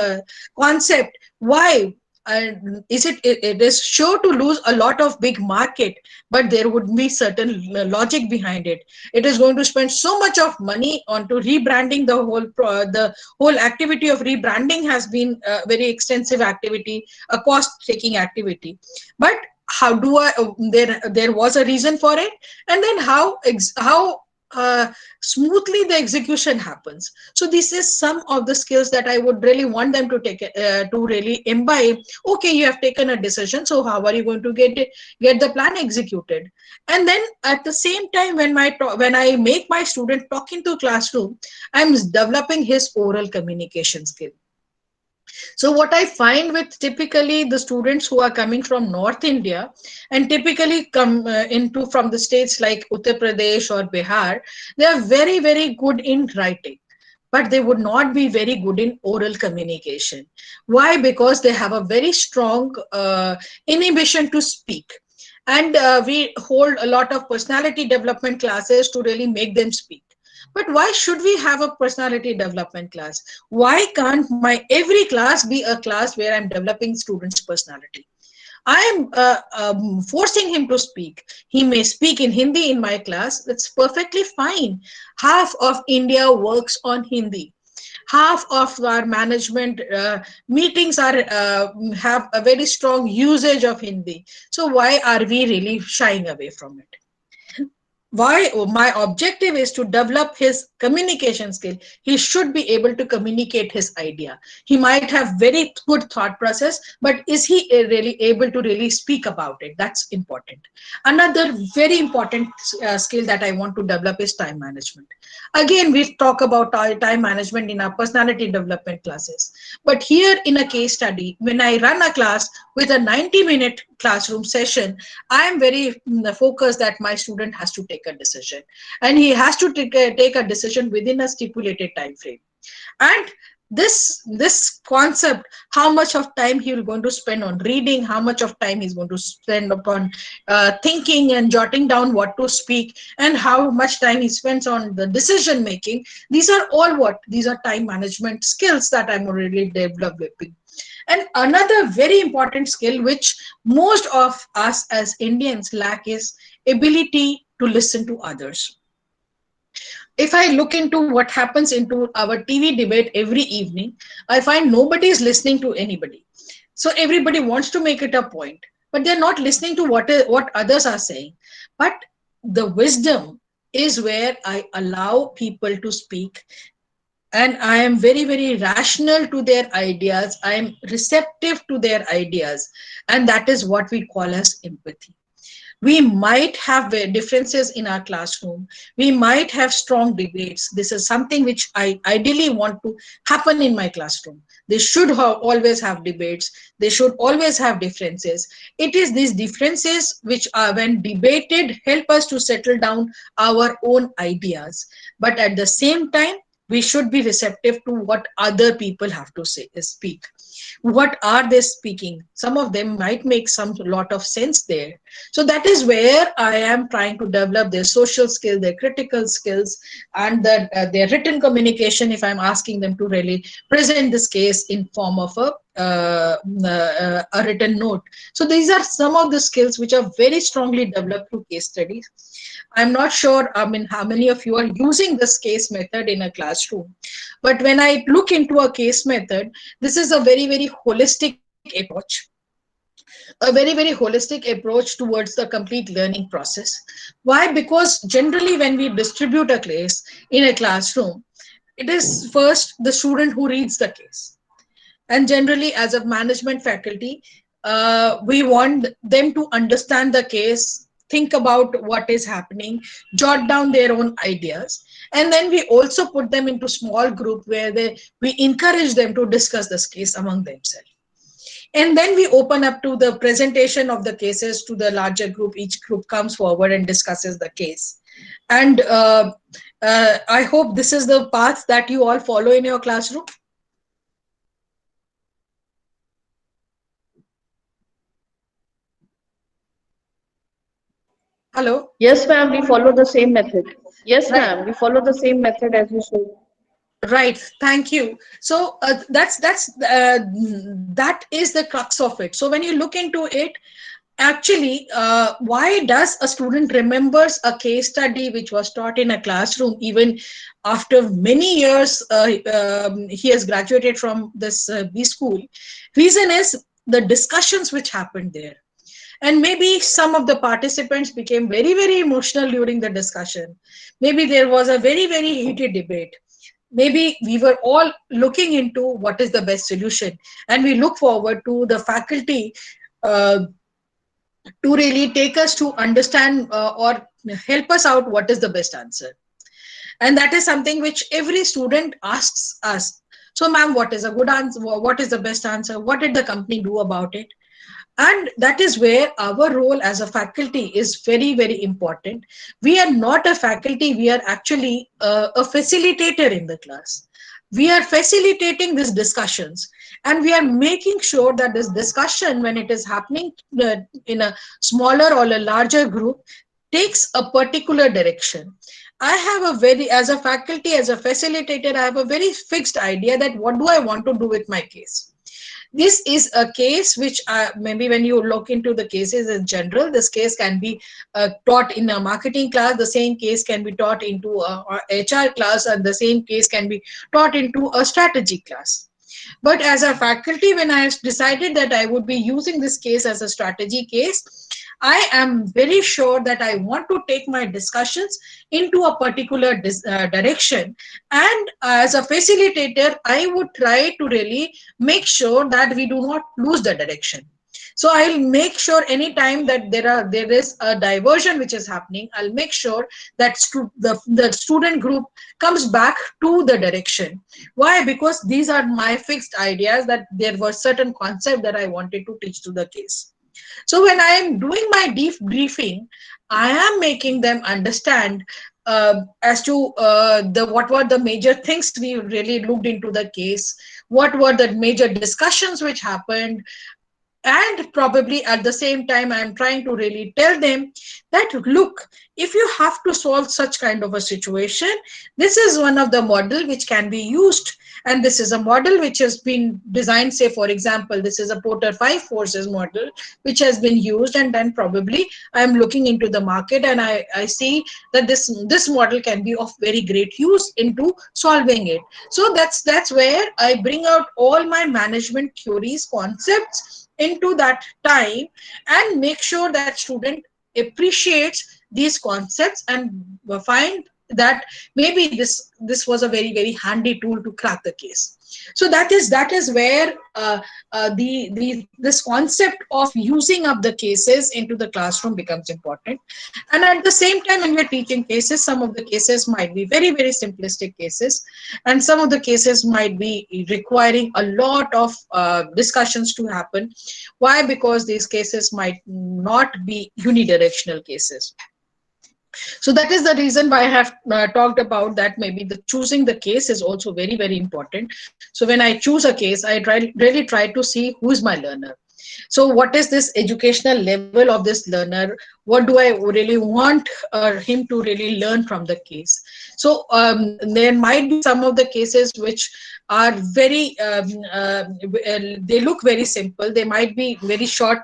concept? Why? It is sure to lose a lot of big market, but there would be certain logic behind it. It is going to spend so much of money onto rebranding. The whole activity of rebranding has been a very extensive activity, a cost-taking activity. But how do I? There was a reason for it, and then how smoothly the execution happens. So this is some of the skills that I would really want them to take to really imbibe. Okay, you have taken a decision, so how are you going to get the plan executed? And then at the same time, when I make my student talk into classroom, I'm developing his oral communication skill. So what I find with typically the students who are coming from North India and typically come from the states like Uttar Pradesh or Bihar, they are very, very good in writing, but they would not be very good in oral communication. Why? Because they have a very strong inhibition to speak. And we hold a lot of personality development classes to really make them speak. But why should we have a personality development class? Why can't my every class be a class where I'm developing students' personality? I am forcing him to speak. He may speak in Hindi in my class. That's perfectly fine. Half of India works on Hindi. Half of our management meetings have a very strong usage of Hindi. So why are we really shying away from it? Why? My objective is to develop his communication skill. He should be able to communicate his idea. He might have very good thought process, but is he really able to really speak about it? That's important. Another very important skill that I want to develop is time management. Again, we talk about time management in our personality development classes. But here in a case study, when I run a class with a 90-minute classroom session, I am very focused that my student has to take a decision, and he has to take a decision within a stipulated time frame. And this concept, how much of time he will going to spend on reading, how much of time he's going to spend upon thinking and jotting down what to speak, and how much time he spends on the decision making, these are all these are time management skills that I'm already developing. And another very important skill which most of us as Indians lack is ability to listen to others. If I look into what happens into our TV debate every evening, I find nobody is listening to anybody. So everybody wants to make it a point, but they're not listening to what others are saying. But the wisdom is where I allow people to speak, and I am very, very rational to their ideas. I am receptive to their ideas, and that is what we call as empathy. We might have differences in our classroom. We might have strong debates. This is something which I ideally want to happen in my classroom. They should always have debates. They should always have differences. It is these differences which are, when debated, help us to settle down our own ideas. But at the same time, we should be receptive to what other people have to say, speak. What are they speaking? Some of them might make some lot of sense there. So that is where I am trying to develop their social skills, their critical skills, and their written communication, if I'm asking them to really present this case in form of a written note. So these are some of the skills which are very strongly developed through case studies. I'm not sure, I mean, how many of you are using this case method in a classroom. But when I look into a case method, this is a very, very holistic approach. A very, very holistic approach towards the complete learning process. Why? Because generally when we distribute a case in a classroom, it is first the student who reads the case. And generally as a management faculty, we want them to understand the case, think about what is happening, jot down their own ideas, and then we also put them into small group where we encourage them to discuss this case among themselves. And then we open up to the presentation of the cases to the larger group. Each group comes forward and discusses the case. And I hope this is the path that you all follow in your classroom. Hello? Yes, ma'am, we follow the same method. Yes, ma'am, we follow the same method as you said. Right, thank you. So that is the crux of it. So when you look into it, actually, why does a student remembers a case study which was taught in a classroom even after many years he has graduated from this B school? Reason is the discussions which happened there. And maybe some of the participants became very, very emotional during the discussion. Maybe there was a very, very heated debate. Maybe we were all looking into what is the best solution. And we look forward to the faculty to really take us to understand or help us out what is the best answer. And that is something which every student asks us. So, ma'am, what is a good answer? What is the best answer? What did the company do about it? And that is where our role as a faculty is very, very important. We are not a faculty, we are actually a facilitator in the class. We are facilitating these discussions, and we are making sure that this discussion, when it is happening in a smaller or a larger group, takes a particular direction. I have a very, as a faculty, as a facilitator, I have a very fixed idea that what do I want to do with my case. This is a case which maybe when you look into the cases in general, this case can be taught in a marketing class, the same case can be taught into a HR class, and the same case can be taught into a strategy class. But as a faculty, when I decided that I would be using this case as a strategy case, I am very sure that I want to take my discussions into a particular direction. And as a facilitator, I would try to really make sure that we do not lose the direction. So I'll make sure anytime that there is a diversion which is happening, I'll make sure that the student group comes back to the direction. Why? Because these are my fixed ideas, that there were certain concepts that I wanted to teach to the case. So when I am doing my deep briefing, I am making them understand as to what were the major things we really looked into the case, what were the major discussions which happened, and probably at the same time I'm trying to really tell them that, look, if you have to solve such kind of a situation, this is one of the model which can be used. And this is a model which has been designed, say, for example, this is a Porter 5 forces model, which has been used, and then probably I'm looking into the market and I see that this model can be of very great use into solving it. So that's where I bring out all my management theories, concepts into that time, and make sure that student appreciates these concepts and find that maybe this was a very, very handy tool to crack the case. So that is where this concept of using up the cases into the classroom becomes important. And at the same time, when we're teaching cases, some of the cases might be very, very simplistic cases, and some of the cases might be requiring a lot of discussions to happen. Why? Because these cases might not be unidirectional cases. So that is the reason why I have talked about that. Maybe the choosing the case is also very, very important. So when I choose a case, I really try to see who is my learner. So what is this educational level of this learner? What do I really want him to really learn from the case? So there might be some of the cases which are very they look very simple. They might be very short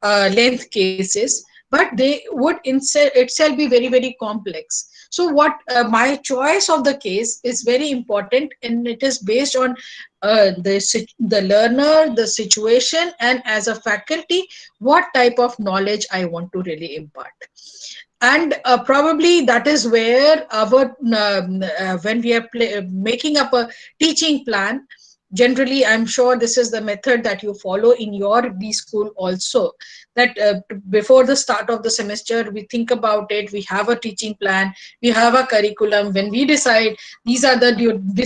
length cases, but they would itself be very, very complex. So what my choice of the case is very important, and it is based on the learner, the situation, and as a faculty, what type of knowledge I want to really impart. And probably that is where our when we are making up a teaching plan, generally I'm sure this is the method that you follow in your B school also, that before the start of the semester we think about it, we have a teaching plan, we have a curriculum. When we decide this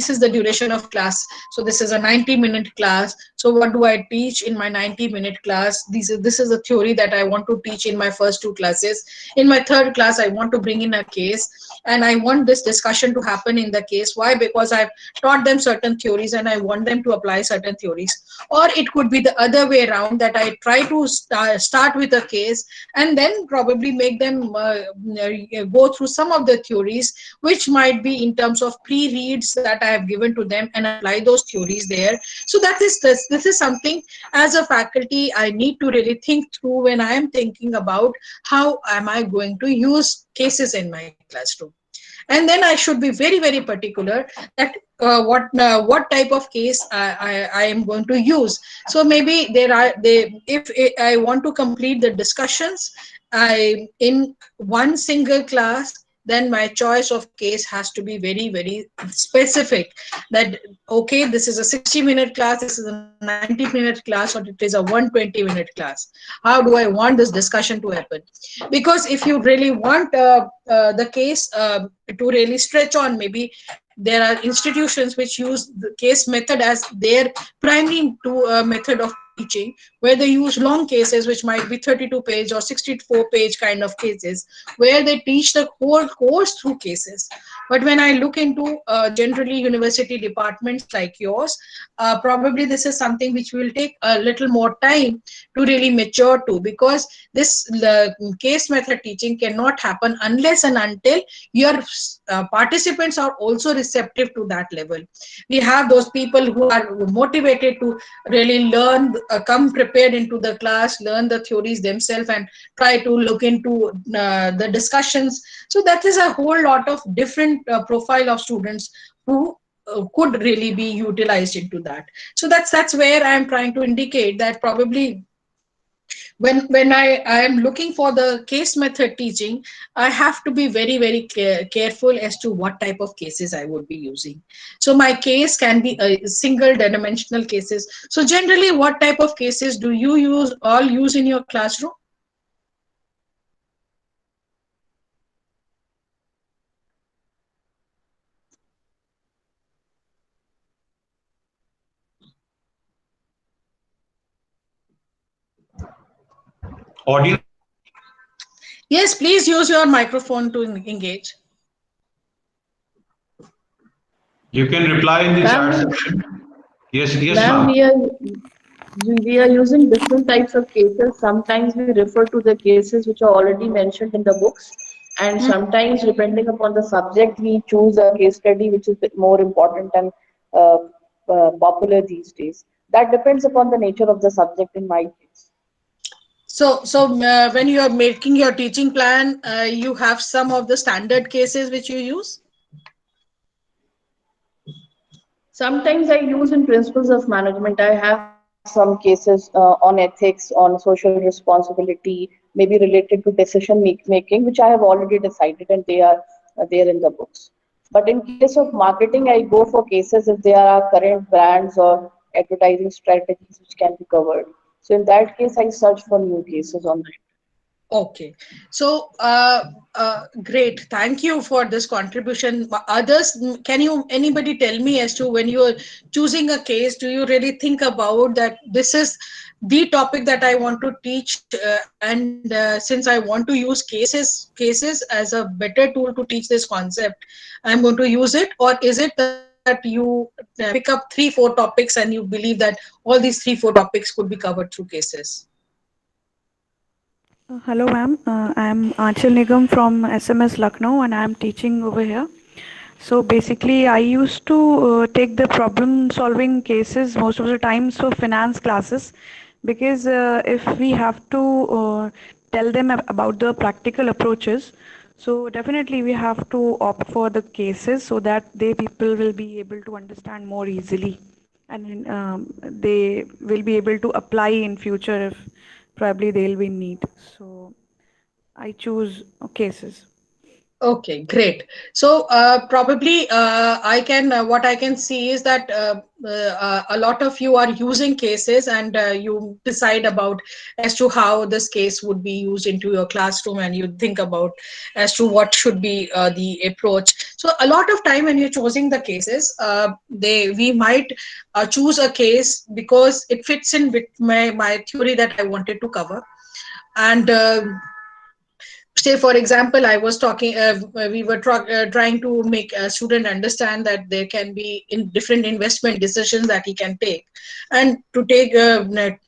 is the duration of class, so this is a 90-minute class, so what do I teach in my 90-minute class? This is the theory that I want to teach in my first 2 classes. In my third class I want to bring in a case, and I want this discussion to happen in the case. Why? Because I've taught them certain theories and I want them to apply certain theories. Or it could be the other way around, that I try to start with a case and then probably make them go through some of the theories, which might be in terms of pre-reads that I have given to them, and apply those theories there. So this is something as a faculty I need to really think through when I am thinking about how am I going to use cases in my classroom. And then I should be very, very particular that what type of case I am going to use. So maybe if I want to complete the discussions in one single class, then my choice of case has to be very, very specific, that okay, this is a 60-minute class, this is a 90-minute class, or it is a 120-minute class. How do I want this discussion to happen? Because if you really want the case to really stretch on, maybe there are institutions which use the case method as their primary method of teaching, where they use long cases, which might be 32-page or 64-page kind of cases, where they teach the whole course through cases. But when I look into generally university departments like yours, probably this is something which will take a little more time to really mature to, because this case method teaching cannot happen unless and until your participants are also receptive to that level. We have those people who are motivated to really learn, come prepared into the class, learn the theories themselves, and try to look into the discussions. So that is a whole lot of different profile of students who could really be utilized into that. So that's where I am trying to indicate that probably when I am looking for the case method teaching, I have to be very, very careful as to what type of cases I would be using. So my case can be a single dimensional cases. So generally, what type of cases do you use in your classroom? Audience? Yes, please use your microphone to engage. You can reply in the chat section. Yes, Ma'am, ma'am. we are using different types of cases. Sometimes we refer to the cases which are already mentioned in the books, and sometimes depending upon the subject, we choose a case study which is a bit more important and popular these days. That depends upon the nature of the subject in my case. So when you are making your teaching plan, you have some of the standard cases which you use? Sometimes I use in principles of management. I have some cases on ethics, on social responsibility, maybe related to decision making, which I have already decided, and they are there in the books. But in case of marketing, I go for cases if there are current brands or advertising strategies which can be covered. So in that case, I search for new cases on that. Okay, so great. Thank you for this contribution. Others, can you anybody tell me as to when you're choosing a case, do you really think about that this is the topic that I want to teach, and since I want to use cases as a better tool to teach this concept, I'm going to use it, or is it that you pick up 3-4 topics and you believe that all these 3-4 topics could be covered through cases? Hello, ma'am. I am Aanchal Nigam from SMS Lucknow, and I am teaching over here. So basically, I used to take the problem-solving cases most of the times for finance classes, because if we have to tell them about the practical approaches, so definitely we have to opt for the cases so that people will be able to understand more easily, and they will be able to apply in future if probably they'll be in need. So I choose cases. Okay, great. So probably I can what I can see is that a lot of you are using cases, and you decide about as to how this case would be used into your classroom, and you think about as to what should be the approach. So a lot of time when you're choosing the cases, we might choose a case because it fits in with my theory that I wanted to cover. And say, for example, I was talking, we were trying to make a student understand that there can be different investment decisions that he can take, and to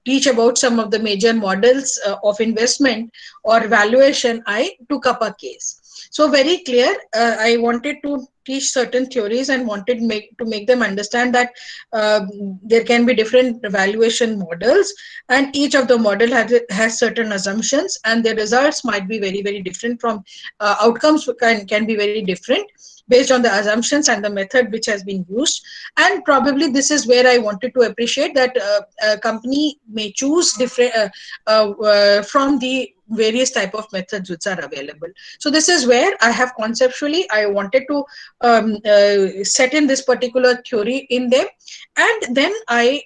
teach about some of the major models of investment or valuation, I took up a case. So very clear, I wanted to teach certain theories and wanted to make them understand that there can be different valuation models, and each of the model has certain assumptions, and the results might be very, very different from outcomes can be very different based on the assumptions and the method which has been used. And probably this is where I wanted to appreciate that a company may choose different from the various type of methods which are available. So this is where I have conceptually, I wanted to set in this particular theory in them, and then I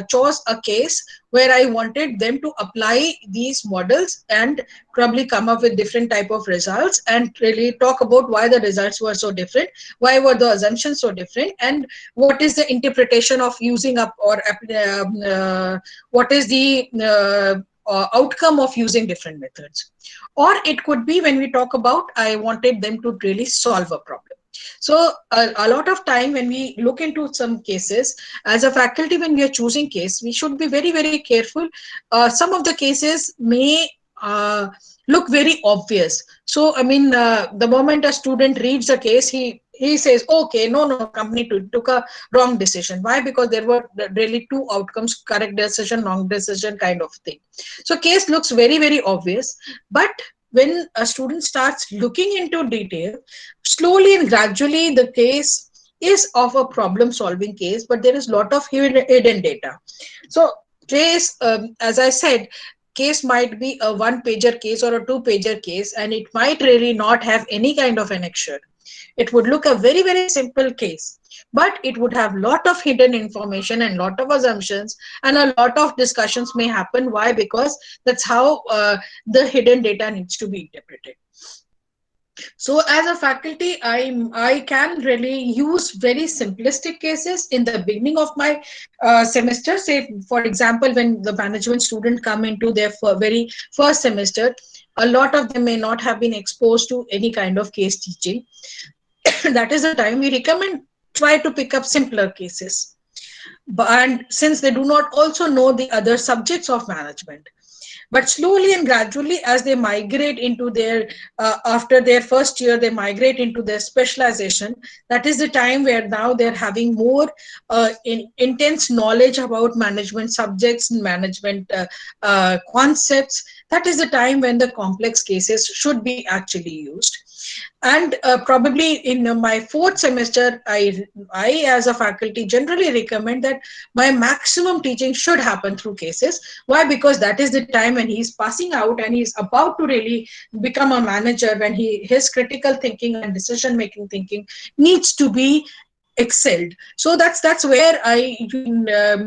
chose a case where I wanted them to apply these models and probably come up with different type of results, and really talk about why the results were so different, why were the assumptions so different, and what is the interpretation of using up, or what is the outcome of using different methods. Or it could be when we talk about, I wanted them to really solve a problem. So a lot of time when we look into some cases, as a faculty, when we are choosing case, we should be very, very careful. Some of the cases may look very obvious. So, I mean, the moment a student reads a case, he says, okay, no, company took a wrong decision. Why? Because there were really two outcomes, correct decision, wrong decision kind of thing. So case looks very, very obvious, but when a student starts looking into detail, slowly and gradually the case is of a problem solving case, but there is a lot of hidden data. So case, as I said, case might be a 1-pager case or a 2-pager case, and it might really not have any kind of annexure. It would look a very, very simple case, but it would have lot of hidden information and lot of assumptions, and a lot of discussions may happen. Why? Because that's how the hidden data needs to be interpreted. So as a faculty, I can really use very simplistic cases in the beginning of my semester. Say, for example, when the management student come into their very first semester, a lot of them may not have been exposed to any kind of case teaching. That is the time we recommend try to pick up simpler cases. And since they do not also know the other subjects of management, but slowly and gradually, as they migrate into their, after their first year, they migrate into their specialization. That is the time where now they're having more intense knowledge about management subjects and management concepts. That is the time when the complex cases should be actually used. And probably in my 4th semester, I as a faculty generally recommend that my maximum teaching should happen through cases. Why? Because that is the time when he's passing out and he's about to really become a manager, when his critical thinking and decision making thinking needs to be excelled. So that's where I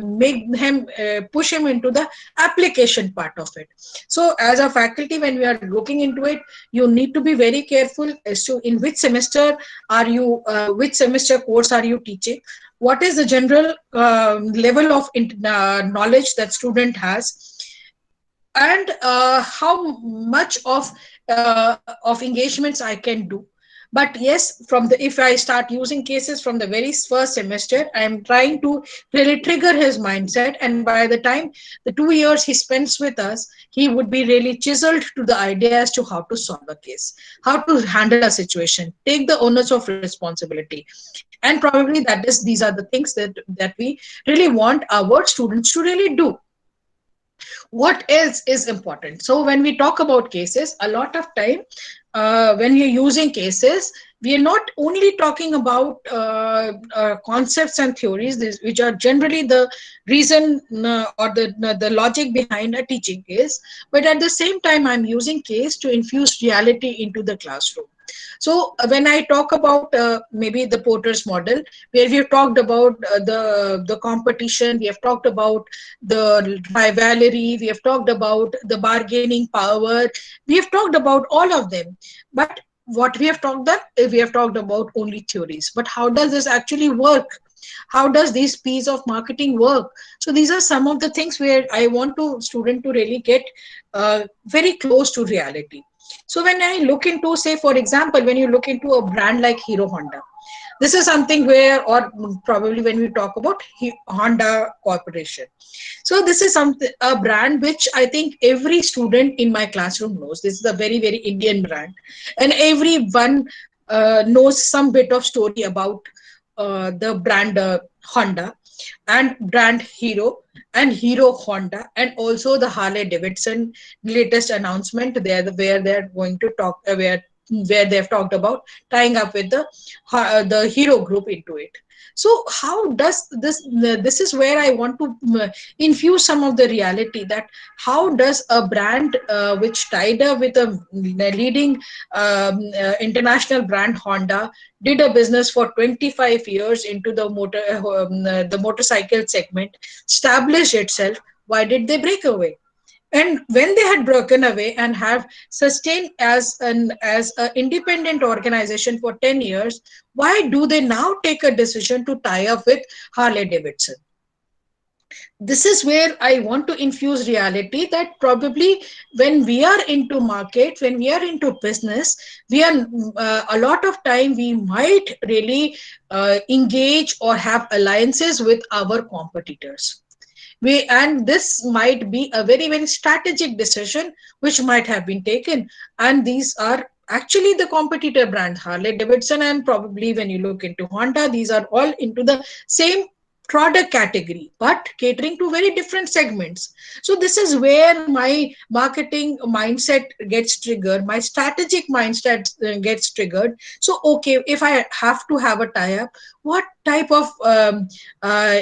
make him push him into the application part of it. So as a faculty, when we are looking into it, you need to be very careful as to in which semester are you, which semester course are you teaching, what is the general level of knowledge that student has, and how much of engagements I can do. But yes, if I start using cases from the very first semester, I am trying to really trigger his mindset. And by the time the 2 years he spends with us, he would be really chiseled to the idea as to how to solve a case, how to handle a situation, take the onus of responsibility. And probably these are the things that we really want our students to really do. What else is important? So when we talk about cases, a lot of time when you're using cases, we are not only talking about concepts and theories, which are generally the reason or the logic behind a teaching case, but at the same time, I'm using case to infuse reality into the classroom. So when I talk about maybe the Porter's model, where we have talked about the competition, we have talked about the rivalry, we have talked about the bargaining power, we have talked about all of them. But what we have talked about only theories. But how does this actually work? How does this piece of marketing work? So these are some of the things where I want student to really get very close to reality. So when I look into, say, for example, when you look into a brand like Hero Honda, this is something where, or probably when we talk about Honda Corporation. So this is a brand which I think every student in my classroom knows. This is a very, very Indian brand. And everyone knows some bit of story about the brand Honda and brand Hero and Hero Honda, and also the Harley Davidson latest announcement there, where they're going to talk, where they've talked about tying up with the Hero Group into it. So how does this is where I want to infuse some of the reality, that how does a brand which tied up with a leading international brand Honda, did a business for 25 years into the motorcycle segment, established itself, why did they break away? And when they had broken away and have sustained as an independent organization for 10 years, why do they now take a decision to tie up with Harley Davidson? This is where I want to infuse reality, that probably when we are into market, when we are into business, we are a lot of time we might really engage or have alliances with our competitors. And this might be a very, very strategic decision which might have been taken. And these are actually the competitor brand Harley Davidson, and probably when you look into Honda, these are all into the same product category, but catering to very different segments. So this is where my marketing mindset gets triggered, my strategic mindset gets triggered. So okay, if I have to have a tie-up, what type of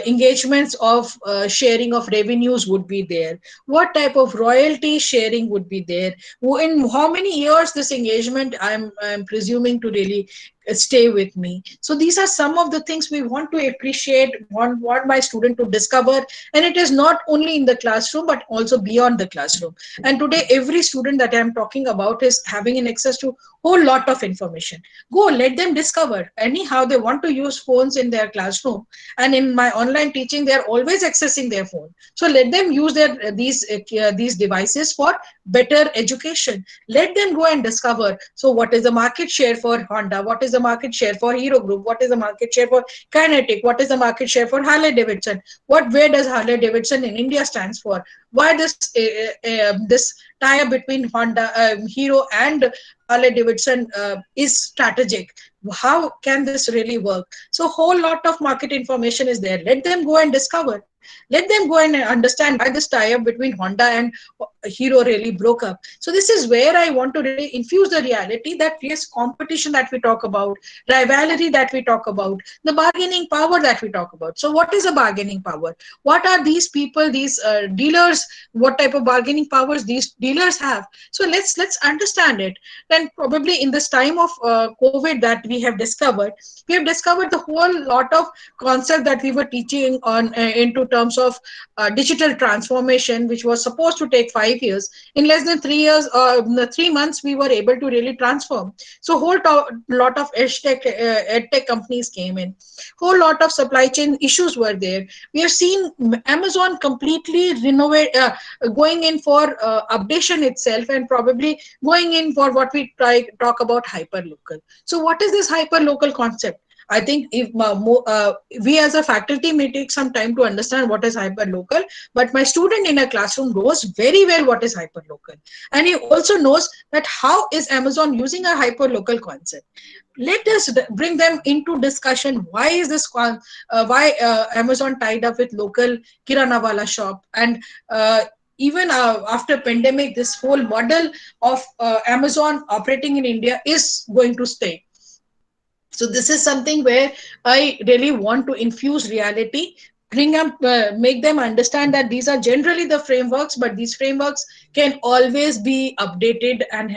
engagements of sharing of revenues would be there? What type of royalty sharing would be there? In how many years this engagement I'm presuming to really stay with me? So these are some of the things we want to appreciate, want my student to discover. And it is not only in the classroom, but also beyond the classroom. And today, every student that I'm talking about is having an access to whole lot of information. Go, let them discover. Anyhow, they want to use phones in their classroom, and in my online teaching, they're always accessing their phone. So let them use these devices for better education. Let them go and discover. So what is the market share for Honda? What is the market share for Hero Group? What is the market share for Kinetic? What is the market share for Harley Davidson? Where does Harley Davidson in India stands for? Why this tie-up between Honda, Hero and Harley Davidson is strategic? How can this really work? So whole lot of market information is there. Let them go and discover. Let them go and understand why this tie-up between Honda and hero really broke up. So this is where I want to really infuse the reality that yes, competition that we talk about, rivalry that we talk about, the bargaining power that we talk about. So what is a bargaining power? What are these people, these dealers, what type of bargaining powers these dealers have? So let's understand it. Then probably in this time of COVID that we have discovered the whole lot of concept that we were teaching on into terms of digital transformation, which was supposed to take 5 years. In less than 3 years, 3 months, we were able to really transform. So whole lot of edtech companies came in. Whole lot of supply chain issues were there. We have seen Amazon completely going in for updation itself, and probably going in for what we talk about hyperlocal. So what is this hyperlocal concept? I think if we as a faculty may take some time to understand what is hyperlocal, but my student in a classroom knows very well what is hyperlocal. And he also knows that how is Amazon using a hyperlocal concept. Let us bring them into discussion. Why is this, Amazon tied up with local Kiranawala shop? And even after pandemic, this whole model of Amazon operating in India is going to stay. So this is something where I really want to infuse reality, bring up, make them understand that these are generally the frameworks, but these frameworks can always be updated and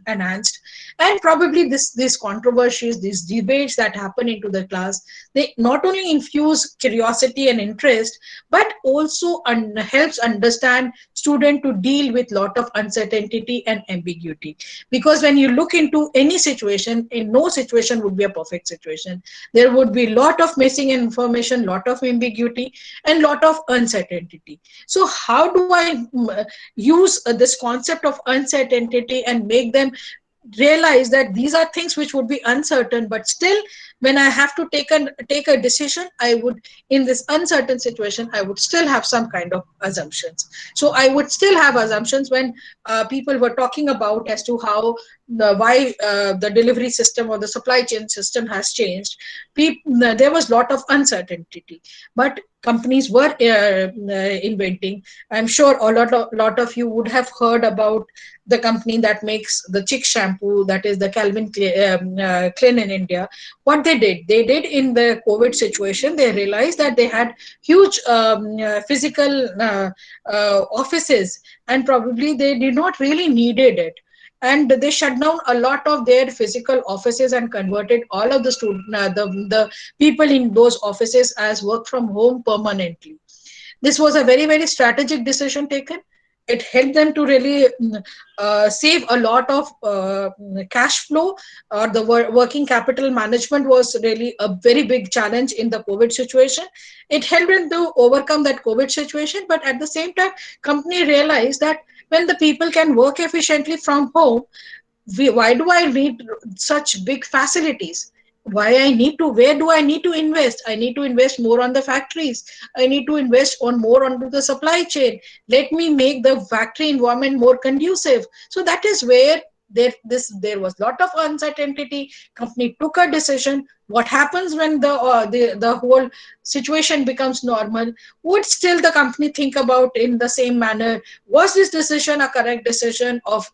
enhanced. And probably these controversies, these debates that happen into the class, they not only infuse curiosity and interest, but also helps understand student to deal with lot of uncertainty and ambiguity. Because when you look into any situation, in no situation would be a perfect situation. There would be lot of missing information, lot of ambiguity, and lot of uncertainty. So how do I use this concept of uncertainty and make them realize that these are things which would be uncertain, but still when I have to take a decision, I would, in this uncertain situation, I would still have some kind of assumptions. So I would still have assumptions when people were talking about as to how why the delivery system or the supply chain system has changed. There was a lot of uncertainty, but companies were inventing. I'm sure a lot of you would have heard about the company that makes the Chick shampoo, that is the Calvin Klein in India. What they did in the COVID situation, they realized that they had huge physical offices, and probably they did not really needed it. And they shut down a lot of their physical offices and converted all of the the people in those offices as work from home permanently. This was a very, very strategic decision taken. It helped them to really save a lot of cash flow. The working capital management was really a very big challenge in the COVID situation. It helped them to overcome that COVID situation, but at the same time, company realized that when the people can work efficiently from home, why do I need such big facilities? Where do I need to invest? I need to invest more on the factories. I need to invest more onto the supply chain. Let me make the factory environment more conducive. So that is where there was a lot of uncertainty. Company took a decision. What happens when the whole situation becomes normal? Would still the company think about in the same manner? Was this decision a correct decision of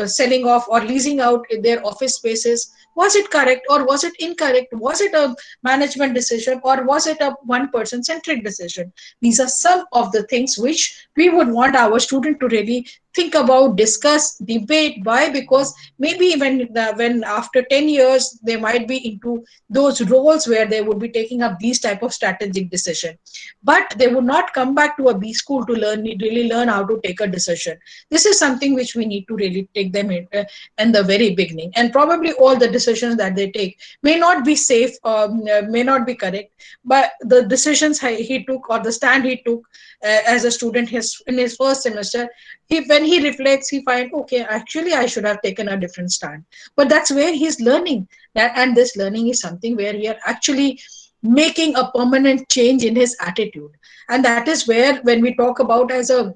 selling off or leasing out their office spaces? Was it correct or was it incorrect? Was it a management decision or was it a one-person centric decision? These are some of the things which we would want our student to really think about, discuss, debate. Why? Because maybe when after 10 years, they might be into those roles where they would be taking up these type of strategic decision. But they would not come back to a B school to really learn how to take a decision. This is something which we need to really take them in the very beginning. And probably all the decisions that they take may not be safe, may not be correct, but the decisions he took or the stand he took as a student in his first semester, when he reflects, he finds, okay, actually I should have taken a different stand. But that's where he's learning that, and this learning is something where we are actually making a permanent change in his attitude. And that is where, when we talk about as a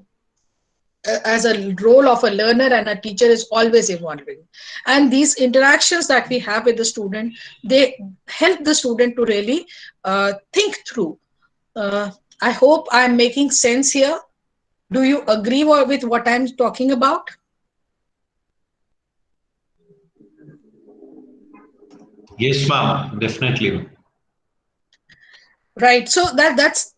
role of a learner and a teacher, is always evolving. And these interactions that we have with the student, they help the student to really think through. I hope I'm making sense here. Do you agree with what I'm talking about? Yes, ma'am, definitely. Right. So that's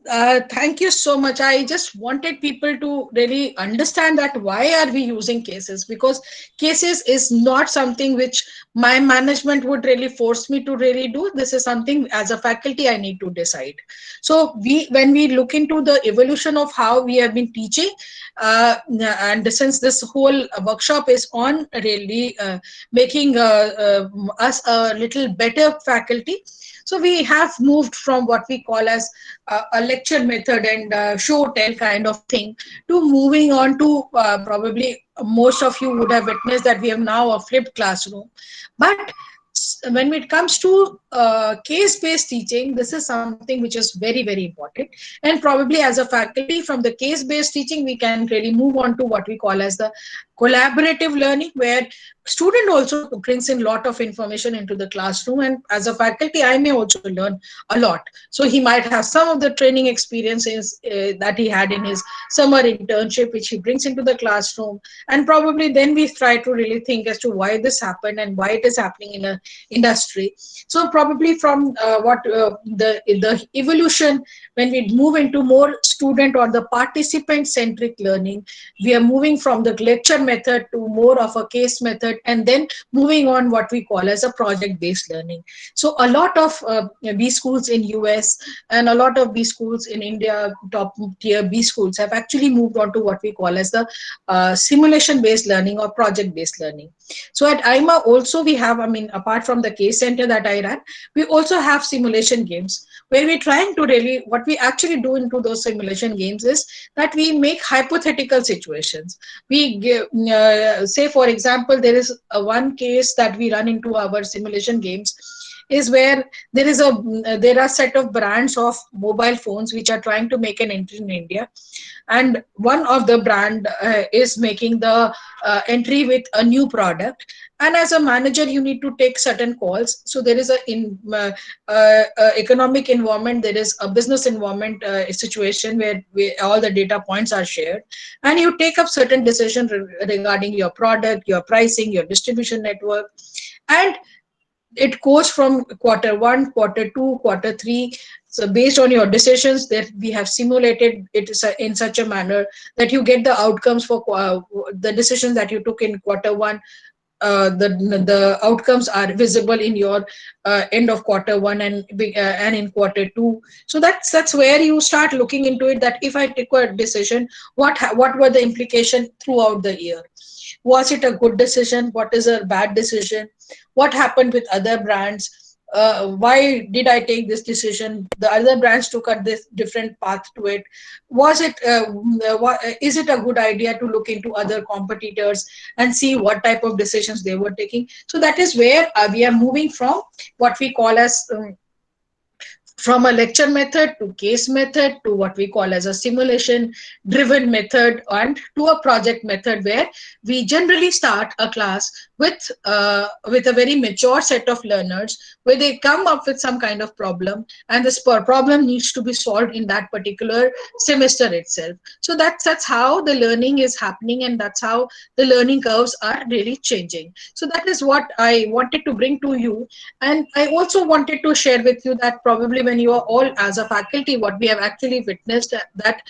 thank you so much. I just wanted people to really understand that why are we using cases, because cases is not something which my management would really force me to really do. This is something as a faculty I need to decide. So when we look into the evolution of how we have been teaching, and since this whole workshop is on really making us a little better faculty, so we have moved from what we call as a lecture method and show tell kind of thing to moving on to probably most of you would have witnessed that we have now a flipped classroom. But when it comes to case-based teaching, this is something which is very, very important. And probably as a faculty, from the case-based teaching, we can really move on to what we call as the collaborative learning, where student also brings in a lot of information into the classroom, and as a faculty I may also learn a lot. So he might have some of the training experiences that he had in his summer internship which he brings into the classroom, and probably then we try to really think as to why this happened and why it is happening in a industry. So probably from the evolution, when we move into more student or the participant centric learning, we are moving from the lecture method to more of a case method, and then moving on what we call as a project based learning. So a lot of B schools in US and a lot of B schools in India, top tier B schools, have actually moved on to what we call as the simulation based learning or project based learning. So at IMA also we have, I mean, apart from the case center that I ran, we also have simulation games where we're trying to really, what we actually do into those simulation games is that we make hypothetical situations. We give, say for example, there is one case that we run into our simulation games is where there is there are a set of brands of mobile phones which are trying to make an entry in India, and one of the brand is making the entry with a new product, and as a manager you need to take certain calls. So there is a economic environment, there is a business environment situation where all the data points are shared, and you take up certain decisions regarding your product, your pricing, your distribution network, and it goes from Q1, Q2, Q3. So based on your decisions that we have simulated it in such a manner that you get the outcomes for the decisions that you took in Q1. The outcomes are visible in your end of Q1 and in Q2. So that's where you start looking into it, that if I take a decision, what were the implications throughout the year? Was it a good decision? What is a bad decision? What happened with other brands? Why did I take this decision? The other brands took a different path to it. Was it? Is it a good idea to look into other competitors and see what type of decisions they were taking? So that is where we are moving from what we call as from a lecture method to case method to what we call as a simulation driven method, and to a project method where we generally start a class with a very mature set of learners, where they come up with some kind of problem, and this problem needs to be solved in that particular semester itself. So that's how the learning is happening, and that's how the learning curves are really changing. So that is what I wanted to bring to you. And I also wanted to share with you that probably when you are all as a faculty, what we have actually witnessed that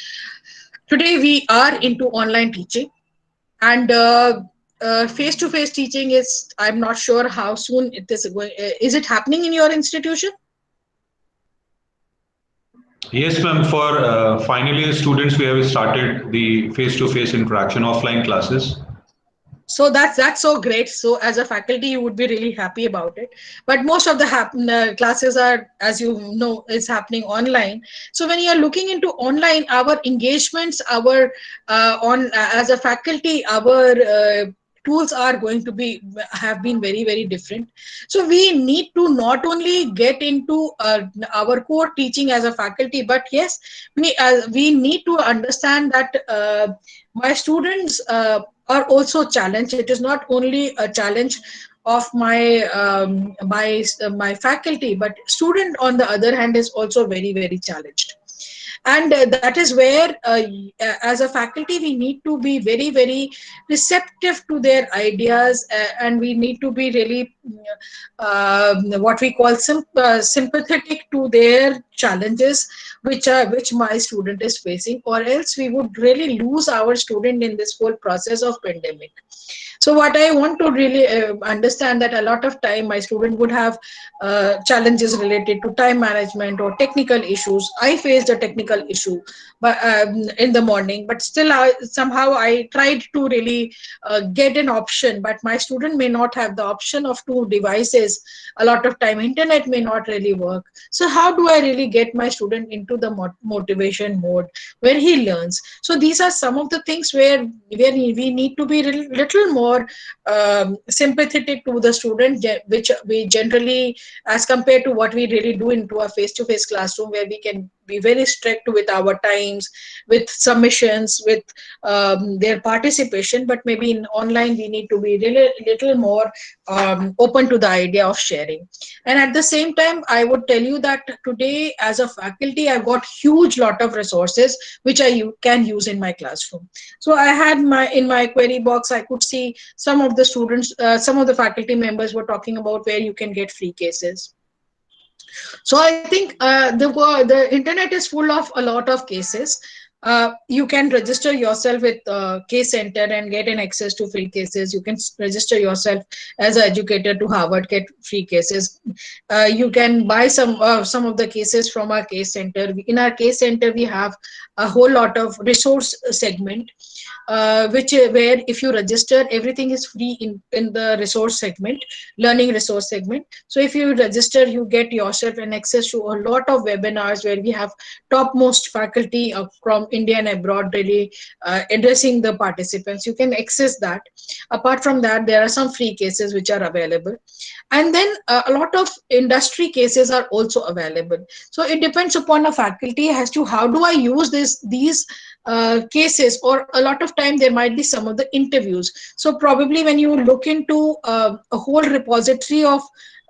today we are into online teaching, and face-to-face teaching is, I'm not sure how soon it is going. Is it happening in your institution? Yes, ma'am. For final year students, we have started the face-to-face interaction offline classes. So that's so great. So as a faculty, you would be really happy about it. But most of the classes are, as you know, is happening online. So when you are looking into online, our engagements, our as a faculty, our tools are going to have been very, very different. So we need to not only get into our core teaching as a faculty, but yes, we need to understand that my students are also challenged. It is not only a challenge of my my faculty, but student on the other hand is also very, very challenged. And that is where as a faculty we need to be very, very receptive to their ideas, and we need to be really what we call sympathetic to their challenges which my student is facing, or else we would really lose our student in this whole process of pandemic. So what I want to really understand, that a lot of time my student would have challenges related to time management or technical issues. I faced a technical issue but in the morning, but still somehow I tried to really get an option, but my student may not have the option of 2 devices. A lot of time internet may not really work. So how do I really get my student into the motivation mode where he learns? So these are some of the things where we need to be little more sympathetic to the student, which we generally, as compared to what we really do into a face-to-face classroom, where we can be very strict with our times, with submissions, with their participation. But maybe in online we need to be really little more open to the idea of sharing. And at the same time, I would tell you that today as a faculty I've got huge lot of resources which I can use in my classroom. So I had in my query box, I could see some of the students, some of the faculty members were talking about where you can get free cases. So I think the internet is full of a lot of cases. You can register yourself with Case Center and get an access to free cases. You can register yourself as an educator to Harvard, get free cases. You can buy some of the cases from our Case Center. In our Case Center, we have a whole lot of resource segment, where if you register, everything is free in the resource segment, learning resource segment. So if you register, you get yourself an access to a lot of webinars where we have topmost faculty from India and abroad really addressing the participants. You can access that. Apart from that, there are some free cases which are available. And then a lot of industry cases are also available. So it depends upon a faculty as to how do I use these cases, or a lot of time there might be some of the interviews. So probably when you look into a whole repository of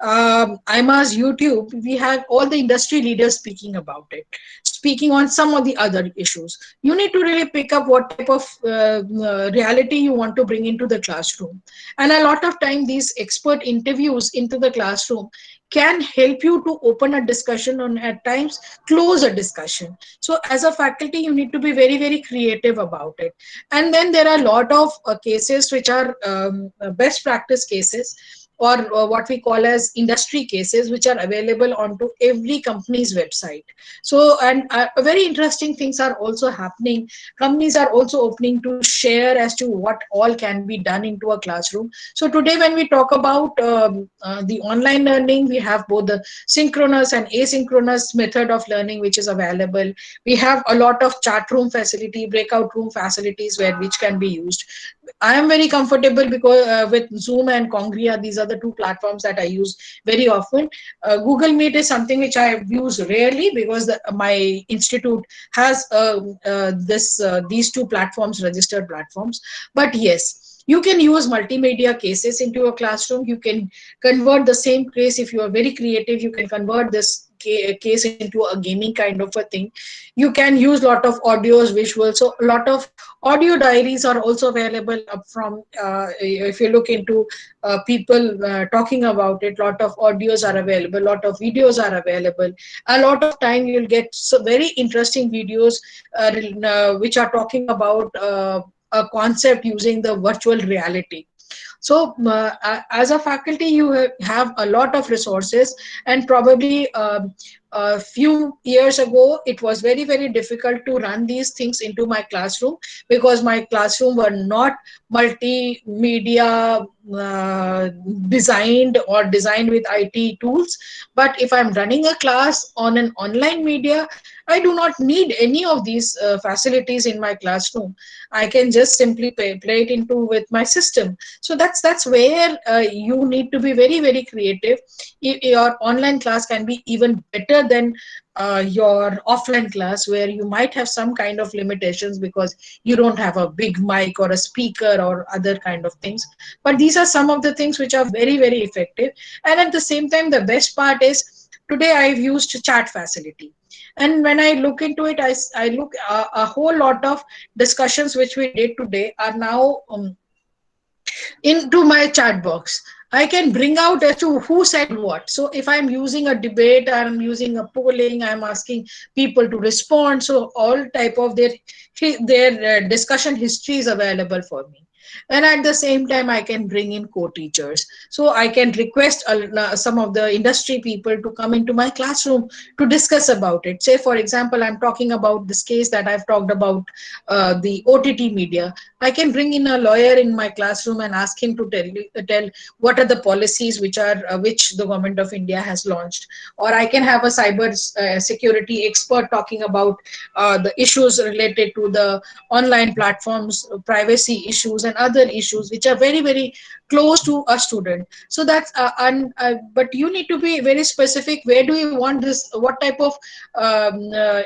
IMA's YouTube, we have all the industry leaders speaking about it, speaking on some of the other issues. You need to really pick up what type of reality you want to bring into the classroom. And a lot of time these expert interviews into the classroom can help you to open a discussion, and at times close a discussion. So as a faculty, you need to be very, very creative about it. And then there are a lot of cases which are best practice cases, or what we call as industry cases, which are available onto every company's website. So, and very interesting things are also happening. Companies are also opening to share as to what all can be done into a classroom. So today when we talk about the online learning, we have both the synchronous and asynchronous method of learning which is available. We have a lot of chat room facility, breakout room facilities which can be used. I am very comfortable because with Zoom and Congria, these are the 2 platforms that I use very often. Google Meet is something which I use rarely because my institute has these 2 platforms, registered platforms. But yes, you can use multimedia cases into a classroom. You can convert the same case. If you are very creative, you can convert this case into a gaming kind of a thing. You can use a lot of audios, visuals. So a lot of audio diaries are also available from if you look into people talking about it, lot of audios are available, lot of videos are available. A lot of time you'll get very interesting videos which are talking about a concept using the virtual reality. So as a faculty, you have a lot of resources, and probably a few years ago, it was very, very difficult to run these things into my classroom because my classroom were not multimedia designed with IT tools. But if I'm running a class on an online media, I do not need any of these facilities in my classroom. I can just simply play it into with my system. So that's where you need to be very, very creative. Your online class can be even better than your offline class, where you might have some kind of limitations because you don't have a big mic or a speaker or other kind of things. But these are some of the things which are very, very effective. And at the same time, the best part is today I've used chat facility. And when I look into it, I look a whole lot of discussions which we did today are now into my chat box. I can bring out as to who said what. So if I'm using a debate, I'm using a polling, I'm asking people to respond. So all type of their discussion history is available for me. And at the same time, I can bring in co-teachers. So I can request some of the industry people to come into my classroom to discuss about it. Say, for example, I'm talking about this case that I've talked about, the OTT media. I can bring in a lawyer in my classroom and ask him to tell what are the policies which the government of India has launched. Or I can have a cyber security expert talking about the issues related to the online platforms, privacy issues, and other issues which are very, very close to a student. So that's but you need to be very specific. Where do you want this? What type of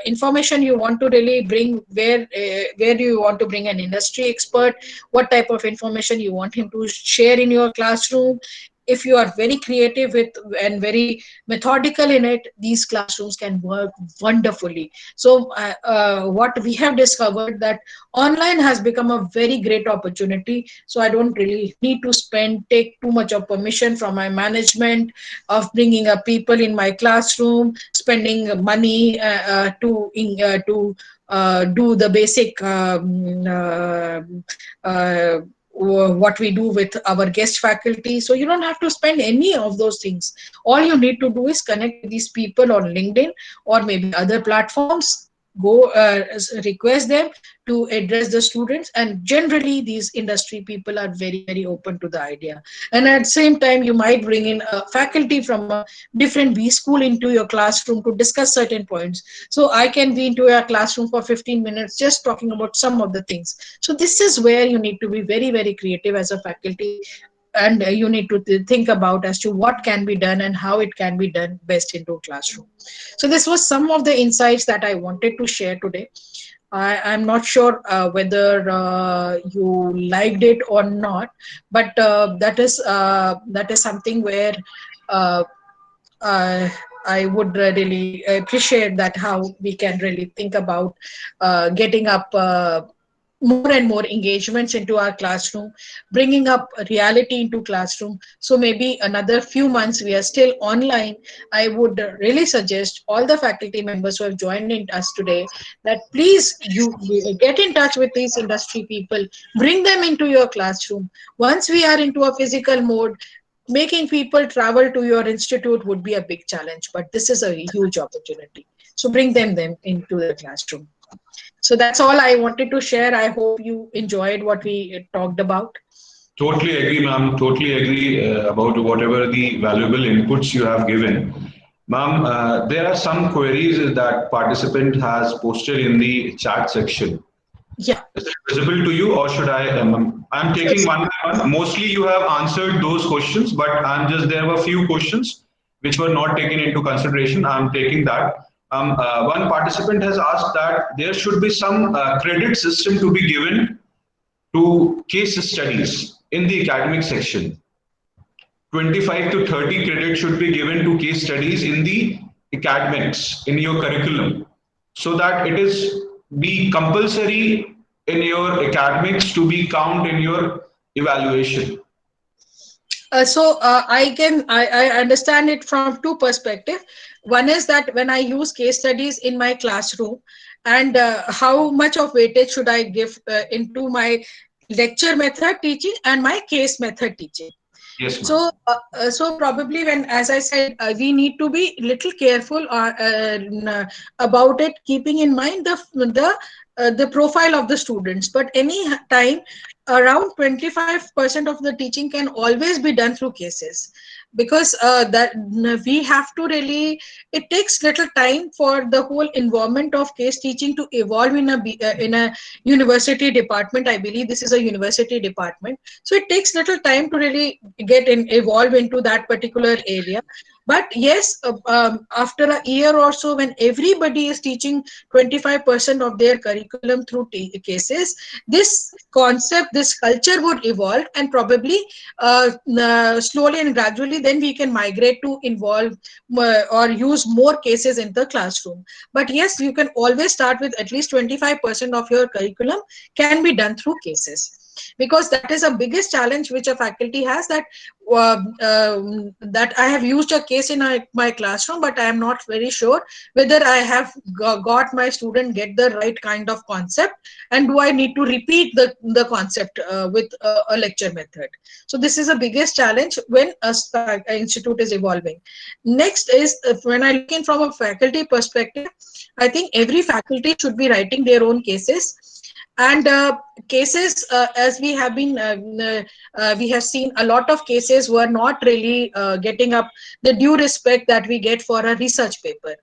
information you want to really bring? Where do you want to bring an industry expert? What type of information you want him to share in your classroom? If you are very creative and very methodical in it, these classrooms can work wonderfully. So what we have discovered that online has become a very great opportunity. So I don't really need to take too much of permission from my management of bringing up people in my classroom, spending money to do the basic what we do with our guest faculty. So you don't have to spend any of those things. All you need to do is connect with these people on LinkedIn or maybe other platforms, go request them to address the students, and generally these industry people are very, very open to the idea. And at the same time, you might bring in a faculty from a different B school into your classroom to discuss certain points. So I can be into your classroom for 15 minutes just talking about some of the things. So this is where you need to be very, very creative as a faculty, and you need to think about as to what can be done and how it can be done best into a classroom. So this was some of the insights that I wanted to share today. I'm not sure whether you liked it or not, but that is something where I would really appreciate that, how we can really think about getting up more and more engagements into our classroom, bringing up reality into classroom. So maybe another few months we are still online. I would really suggest all the faculty members who have joined in us today that please you get in touch with these industry people, bring them into your classroom. Once we are into a physical mode, making people travel to your institute would be a big challenge, but this is a huge opportunity. So bring them into the classroom. So that's all I wanted to share. I hope you enjoyed what we talked about. Totally agree, ma'am. Totally agree about whatever the valuable inputs you have given. Ma'am, there are some queries that participant has posted in the chat section. Yeah. Is it visible to you, or should I? I'm taking one by one. Mostly you have answered those questions, but there were a few questions which were not taken into consideration. I'm taking that. One participant has asked that there should be some credit system to be given to case studies in the academic section. 25 to 30 credits should be given to case studies in the academics, in your curriculum, so that it is be compulsory in your academics to be count in your evaluation. I understand it from two perspectives. One is that when I use case studies in my classroom, and how much of weightage should I give into my lecture method teaching and my case method teaching. Yes, so probably when, as I said, we need to be little careful about it, keeping in mind the profile of the students. But any time, around 25% of the teaching can always be done through cases, because that we have to really, it takes little time for the whole environment of case teaching to evolve in a university department. I believe this is a university department, so it takes little time to really evolve into that particular area. But yes, after a year or so, when everybody is teaching 25% of their curriculum through cases, this concept, this culture would evolve, and probably slowly and gradually then we can migrate to involve or use more cases in the classroom. But yes, you can always start with at least 25% of your curriculum can be done through cases, because that is the biggest challenge which a faculty has, that that I have used a case in my classroom, but I am not very sure whether I have got my student get the right kind of concept, and do I need to repeat the concept with a lecture method. So this is the biggest challenge when an institute is evolving. Next is, when I look in from a faculty perspective, I think every faculty should be writing their own cases. And cases, as we have been, we have seen a lot of cases were not really getting up the due respect that we get for a research paper.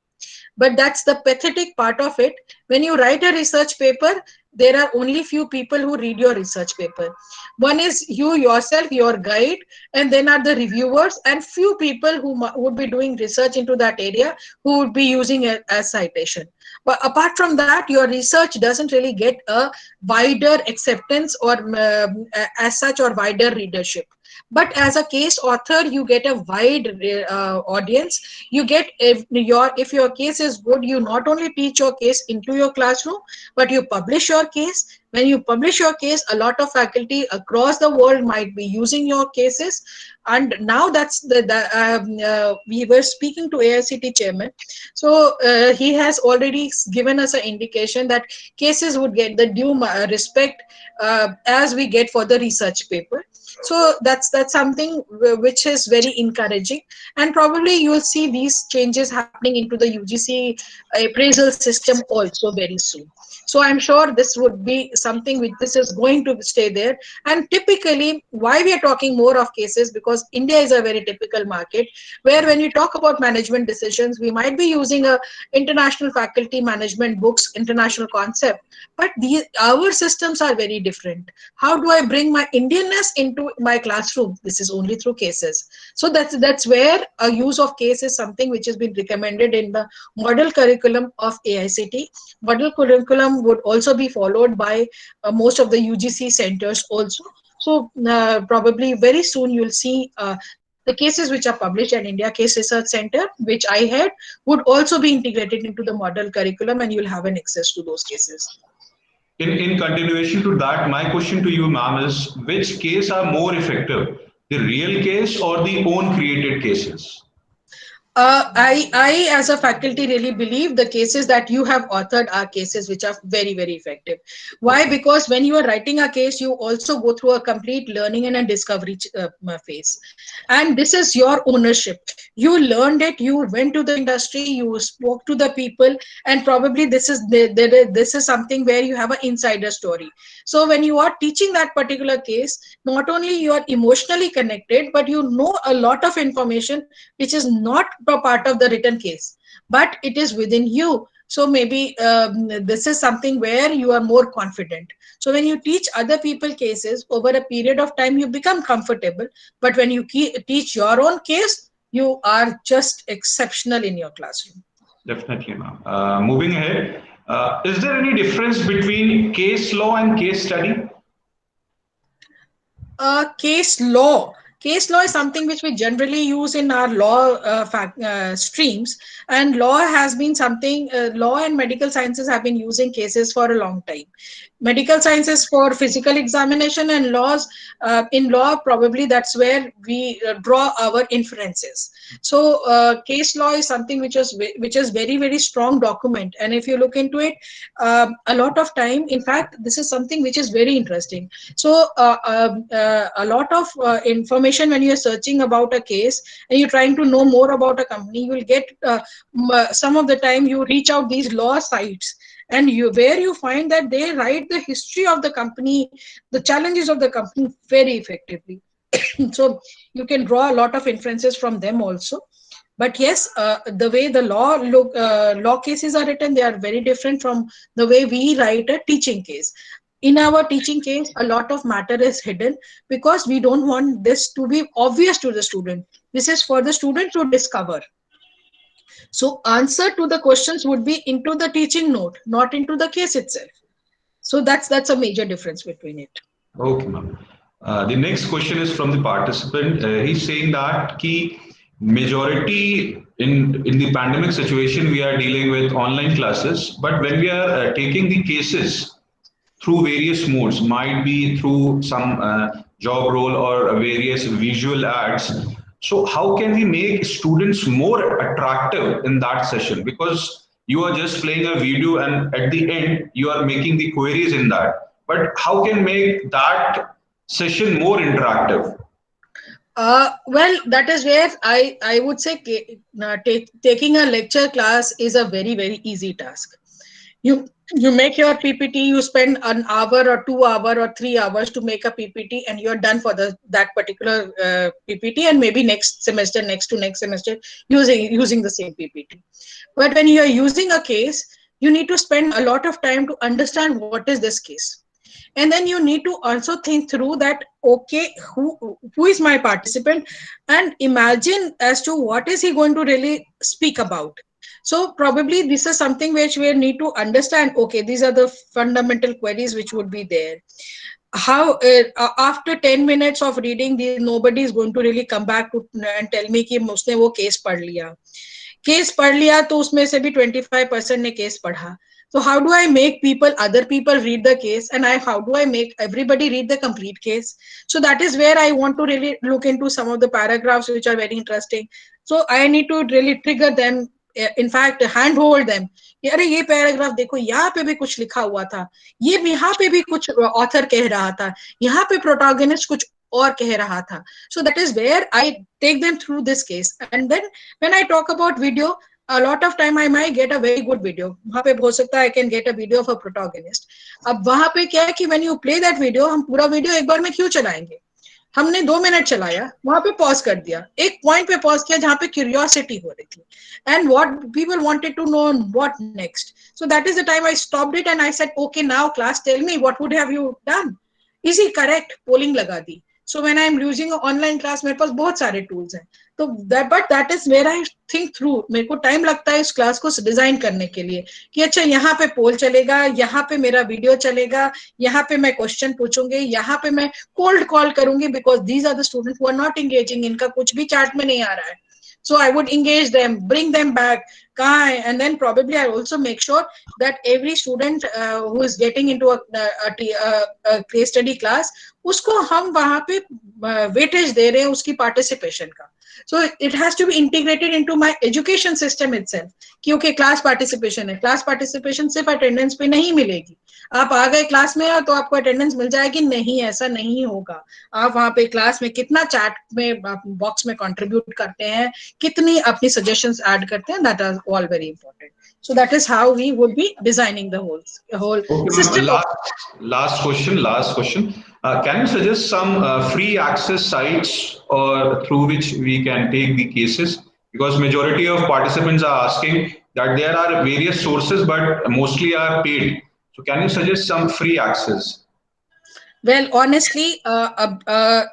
But that's the pathetic part of it. When you write a research paper, there are only few people who read your research paper. One is you yourself, your guide, and then are the reviewers, and few people who would be doing research into that area who would be using it as citation. But apart from that, your research doesn't really get a wider acceptance or as such, or wider readership. But as a case author, you get a wide audience. You get, if your case is good, you not only teach your case into your classroom, but you publish your case. When you publish your case, a lot of faculty across the world might be using your cases. And now that's we were speaking to AICT chairman. So he has already given us an indication that cases would get the due respect as we get for the research paper. So that's something which is very encouraging, and probably you will see these changes happening into the UGC appraisal system also very soon. So I'm sure this would be something which this is going to stay there. And typically, why we are talking more of cases, because India is a very typical market where when you talk about management decisions, we might be using a international faculty management books, international concept, but our systems are very different. How do I bring my Indianness into my classroom? This is only through cases. So that's where a use of case is something which has been recommended in the model curriculum of AICT. Model curriculum would also be followed by most of the UGC centers also. So probably very soon you'll see the cases which are published at India Case Research Center, which I had, would also be integrated into the model curriculum, and you'll have an access to those cases. In continuation to that, my question to you, ma'am, is which case are more effective, the real case or the own created cases? I, as a faculty, really believe the cases that you have authored are cases which are very, very effective. Why? Because when you are writing a case, you also go through a complete learning and a discovery phase. And this is your ownership. You learned it, you went to the industry, you spoke to the people, and probably this is something where you have an insider story. So when you are teaching that particular case, not only you are emotionally connected, but you know a lot of information which is not a part of the written case, but it is within you. So maybe this is something where you are more confident. So when you teach other people cases over a period of time, you become comfortable. But when you teach your own case, you are just exceptional in your classroom. Definitely, ma'am. Moving ahead, is there any difference between case law and case study? Case law. Case law is something which we generally use in our law streams, and law has been something, law and medical sciences have been using cases for a long time. Medical sciences for physical examination, and laws, in law probably that's where we draw our inferences. So case law is something which is very, very strong document, and if you look into it, a lot of time, in fact, this is something which is very interesting. So a lot of information when you're searching about a case and you're trying to know more about a company, you will get some of the time you reach out these law sites, and where you find that they write the history of the company, the challenges of the company very effectively. So you can draw a lot of inferences from them also. But yes, the way the law cases are written, they are very different from the way we write a teaching case. In our teaching case, a lot of matter is hidden because we don't want this to be obvious to the student. This is for the student to discover. So answer to the questions would be into the teaching note, not into the case itself. So that's a major difference between it. Okay, ma'am. The next question is from the participant. He's saying that ki majority in the pandemic situation we are dealing with online classes, but when we are taking the cases through various modes, might be through some job role or various visual ads. So how can we make students more attractive in that session? Because you are just playing a video and at the end you are making the queries in that. But how can make that session more interactive? Well, that is where I would say taking a lecture class is a very, very easy task. You make your PPT, you spend an hour or 2 hours or 3 hours to make a PPT, and you're done for that particular PPT, and maybe next semester, next to next semester, using the same PPT. But when you're using a case, you need to spend a lot of time to understand what is this case. And then you need to also think through that, okay, who is my participant, and imagine as to what is he going to really speak about. So probably this is something which we need to understand. Okay, these are the fundamental queries which would be there. How after 10 minutes of reading, nobody is going to really come back to and tell me कि उसने वो case पढ़ लिया. Case पढ़ लिया तो उसमें से भी 25% ने case पढ़ा. So how do I make other people read the case, and how do I make everybody read the complete case? So that is where I want to really look into some of the paragraphs which are very interesting. So I need to really trigger them. In fact, handhold them. अरे ये paragraph देखो, यहाँ पे भी कुछ लिखा हुआ था, ये यहाँ पे भी कुछ ऑथर कह रहा था, यहाँ पे प्रोटैगनिस्ट कुछ और कह रहा था. So that is where I take them through this case. And then when I talk about video, a lot of time I might get a very good video. वहाँ पे हो सकता है I can get a video of a protagonist. अब वहाँ पे क्या है कि when you play that video, हम पूरा वीडियो एक बार में क्यों चलाएंगे? हमने 2 मिनट चलाया, वहां पे पॉज कर दिया, एक पॉइंट पे पॉज किया जहां पे क्यूरियोसिटी हो रही थी, and what people wanted to know what next. So that is the time I stopped it and I said okay now class tell me what would have you done. Is he correct? Polling लगा दी. So when I am using online class, मेरे पास बहुत सारे tools हैं, तो but that is where I think through. मेरे को टाइम लगता है इस क्लास को डिजाइन करने के लिए कि अच्छा यहाँ पे पोल चलेगा, यहाँ पे मेरा वीडियो चलेगा, यहाँ पे मैं क्वेश्चन पूछूंगी, यहाँ पे मैं कोल्ड कॉल करूंगी, because these are the student who are not engaging. इनका कुछ भी चैट में नहीं आ रहा है. So I would engage them, bring them back, and then probably I also make sure that every student who is getting into a case study class, उसको हम वहाँ पे weightage दे रहे हैं उसकी participation का. So it has to be integrated into my education system itself. कि okay, class participation है, class participation सिर्फ attendance पे नहीं मिलेगी. आप आ गए क्लास में तो आपको अटेंडेंस मिल जाएगी, नहीं, ऐसा नहीं होगा. आप वहाँ पे क्लास में कितना चैट में बॉक्स में कंट्रीब्यूट करते हैं, कितनी अपनी सजेशंस ऐड करते हैं, that are all very important. So that is how we would be designing the whole system. Last question. Can you suggest some free access sites or through which we can take the cases? Because majority of participants are asking that there are various sources, but mostly are paid. So can you suggest some free access? Well, honestly,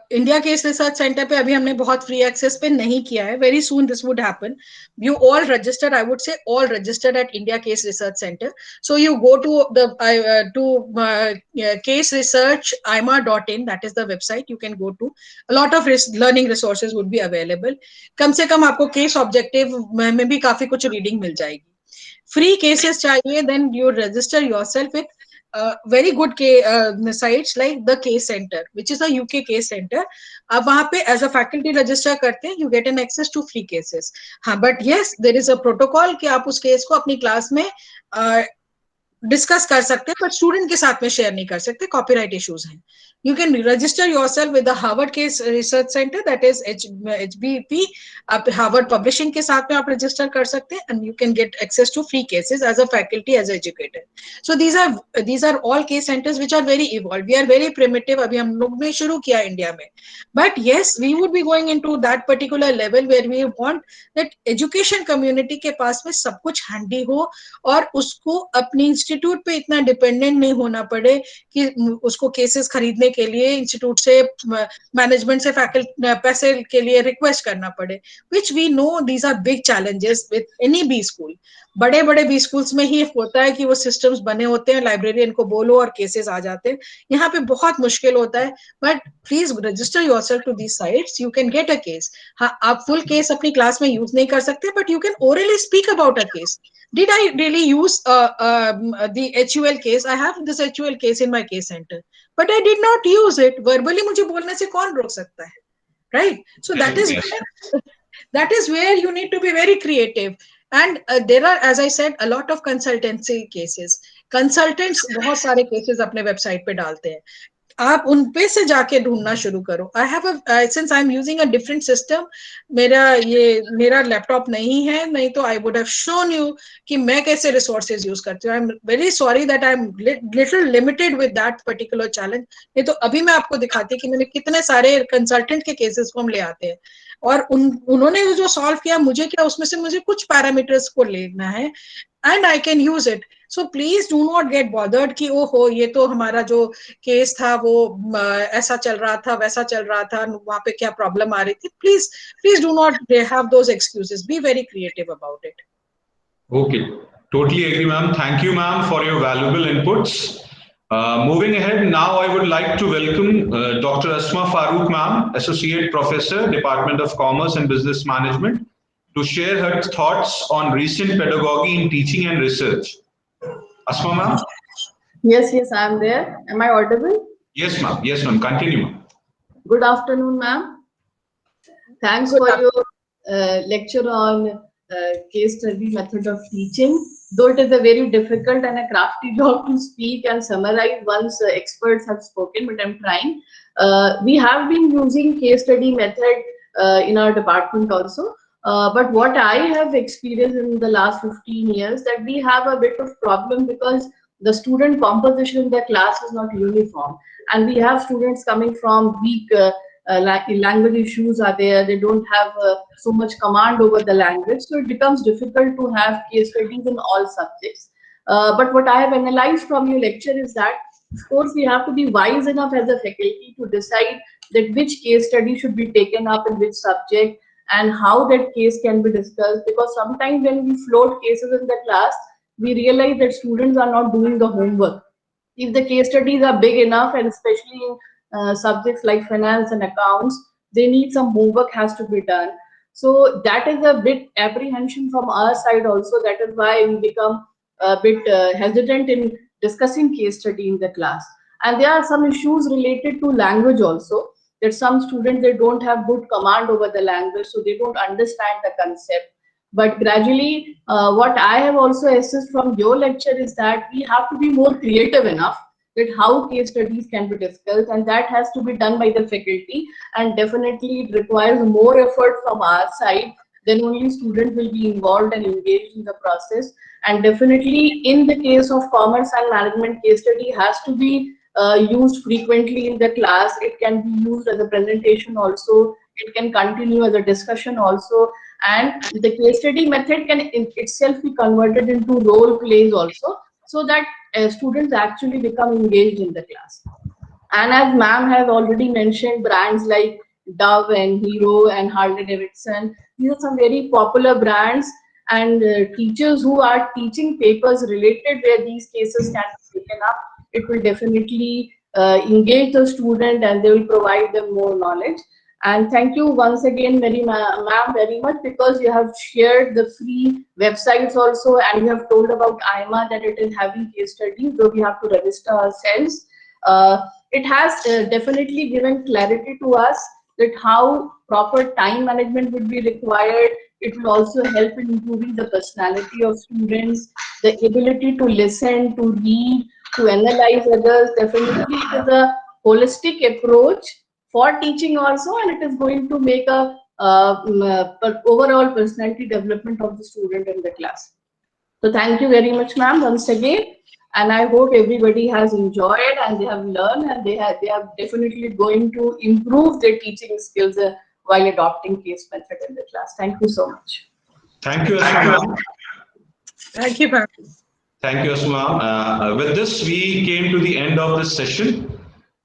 India Case Research Center पे अभी हमने बहुत free access पे नहीं किया है. Very soon this would happen. You all registered, I would say, all registered at India Case Research Center. So you go to the case research ima.in, that is the website you can go to. A lot of learning resources would be available. कम से कम आपको case objective में भी काफी कुछ reading मिल जाएगी. Free cases चाहिए, then you register yourself with very good sites like the Case Center, which is a UK Case Center. अब वहाँ पे as a faculty register करते हैं, you get an access to free cases. हाँ, but yes, there is a protocol कि आप उस case को अपनी क्लास में डिस्कस कर सकते हैं, बट स्टूडेंट के साथ में शेयर नहीं कर सकते, कॉपीराइट इश्यूज हैं. You can register yourself with the Harvard Case Research Center, that is HBP. आप Harvard Publishing के साथ में आप register कर सकते हैं, and you can get access to free cases as a faculty, as an educator. So these are all case centers which are very evolved. We are very primitive. अभी हम लोग ने शुरू किया इंडिया में, but yes, we would be going into that particular level where we want that education community के पास में सब कुछ handy हो, और उसको अपनी इंस्टीट्यूट पे इतना डिपेंडेंट नहीं होना पड़े कि उसको केसेस खरीदने के लिए इंस्टीट्यूट से, मैनेजमेंट से फैकल्टी पैसे के लिए रिक्वेस्ट करना पड़े, which we know these are big challenges with any B school. बड़े बड़े बी स्कूल्स में ही होता है कि वो सिस्टम्स बने होते हैं, लाइब्रेरियन को बोलो और केसेस आ जाते हैं, यहाँ पे बहुत मुश्किल होता है। But please register yourself to these sites, you can get a case. हाँ, आप फुल केस अपनी क्लास में यूज नहीं कर सकते, but you can orally speak about a case. Did I really use the HUL case? I have this HUL case in my case center, but I did not use it verbally. मुझे बोलने से कौन रोक सकता है, right? So that is where you need to be very creative. And there are, as I said, a lot of consultancy cases. Consultants बहुत सारे cases अपने website पे डालते हैं, आप उन पे से जाके ढूंढना शुरू करो। I have since I am using a different system, मेरा लैपटॉप नहीं है, नहीं तो I would have shown you कि मैं कैसे रिसोर्सेज यूज करती हूँ। I am very sorry that I am little limited with that particular challenge, नहीं तो अभी मैं आपको दिखाती कि मैंने कितने सारे कंसल्टेंट के केसेस को हम ले आते हैं, और उन्होंने जो सॉल्व किया, मुझे क्या उसमें से मुझे कुछ पैरामीटर्स को लेना है, and I can use it. So please do not get bothered कि ओहो ये तो हमारा जो केस था वो ऐसा चल रहा था, वैसा चल रहा था, वहां पे क्या प्रॉब्लम आ रही थी। Please do not have those excuses, be very creative about it. Okay, totally agree, ma'am. Thank you, ma'am, for your valuable inputs. Moving ahead, now I would like to welcome Dr. Asma Farooq, ma'am, Associate Professor, Department of Commerce and Business Management, to share her thoughts on recent pedagogy in teaching and research. Asma, ma'am? Yes, I am there. Am I audible? Yes, ma'am. Yes, ma'am. Continue, ma'am. Good afternoon, ma'am. Thanks for your lecture on case study method of teaching. Though it is a very difficult and a crafty job to speak and summarize once experts have spoken, but I'm trying. We have been using case study method in our department also. But what I have experienced in the last 15 years, that we have a bit of problem because the student composition in the class is not uniform, and we have students coming from weak language issues are there. They don't have so much command over the language, so it becomes difficult to have case studies in all subjects. But what I have analyzed from your lecture is that, of course, we have to be wise enough as a faculty to decide that which case study should be taken up in which subject, and how that case can be discussed, because sometimes when we float cases in the class, we realize that students are not doing the homework. If the case studies are big enough, and especially in subjects like finance and accounts, they need some homework has to be done. So that is a bit apprehension from our side also. That is why we become a bit hesitant in discussing case study in the class. And there are some issues related to language also, that some students, they don't have good command over the language, so they don't understand the concept. But gradually, what I have also assessed from your lecture is that we have to be more creative enough that how case studies can be discussed, and that has to be done by the faculty, and definitely it requires more effort from our side. Then only students will be involved and engaged in the process. And definitely in the case of commerce and management, case study has to be used frequently in the class. It can be used as a presentation also. It can continue as a discussion also. And the case study method can in itself be converted into role plays also, so that students actually become engaged in the class. And as ma'am has already mentioned, brands like Dove and Hero and Harley Davidson, these are some very popular brands, and teachers who are teaching papers related where these cases can be taken up, it will definitely engage the student, and they will provide them more knowledge. And thank you once again, ma'am, very much, because you have shared the free websites also, and you have told about IMA that it is having case studies, though we have to register ourselves. It has definitely given clarity to us that how proper time management would be required. It will also help in improving the personality of students, the ability to listen, to read, to analyze others. Definitely it is a holistic approach for teaching also, and it is going to make a overall personality development of the student in the class. So thank you very much, ma'am, once again, and I hope everybody has enjoyed and they have learned, and they are definitely going to improve their teaching skills while adopting case method in the class. Thank you so much. Thank you, Asma. Thank you, ma'am. Thank you, Asma. With this, we came to the end of this session.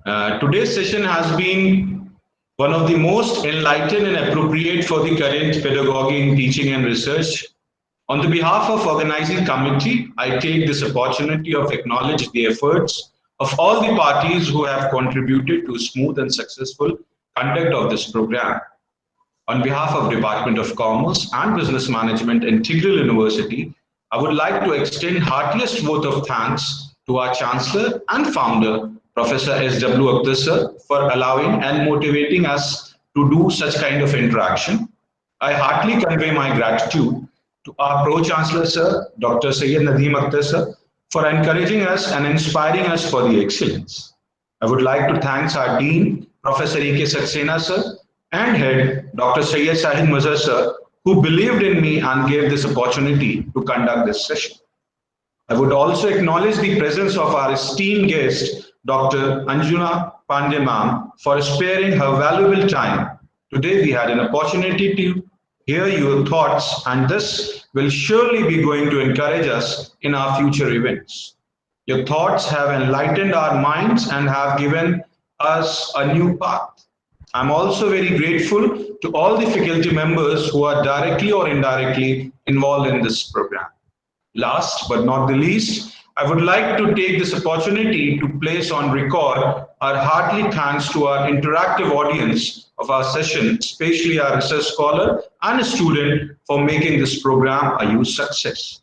Today's session has been one of the most enlightened and appropriate for the current pedagogy in teaching and research. On the behalf of organizing committee, I take this opportunity of acknowledge the efforts of all the parties who have contributed to smooth and successful conduct of this program. On behalf of Department of Commerce and Business Management, Integral University, I would like to extend heartiest vote of thanks to our Chancellor and Founder, Professor S.W. Akhtar sir, for allowing and motivating us to do such kind of interaction. I heartily convey my gratitude to our Pro-Chancellor sir, Dr. Syed Nadeem Akhtar sir, for encouraging us and inspiring us for the excellence. I would like to thank our Dean, Professor E.K. Saxena sir, and Head, Dr. Syed Shahid Mazhar sir, who believed in me and gave this opportunity to conduct this session. I would also acknowledge the presence of our esteemed guest, Dr. Anjuna Pandey ma'am, for sparing her valuable time. Today we had an opportunity to hear your thoughts, and this will surely be going to encourage us in our future events. Your thoughts have enlightened our minds and have given us a new path. I'm also very grateful to all the faculty members who are directly or indirectly involved in this program. Last but not the least, I would like to take this opportunity to place on record our hearty thanks to our interactive audience of our session, especially our research scholar and a student, for making this program a huge success.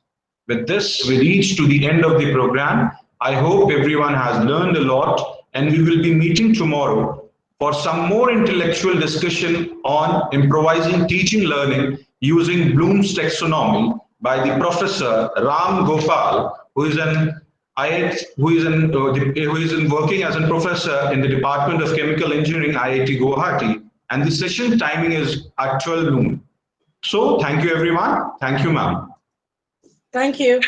With this, we reach to the end of the program. I hope everyone has learned a lot, and we will be meeting tomorrow for some more intellectual discussion on improvising teaching learning using Bloom's taxonomy by the Professor Ram Gopal, who is working as a professor in the Department of Chemical Engineering, IIT Guwahati, and the session timing is at 12 noon. So thank you everyone. Thank you, ma'am. Thank you.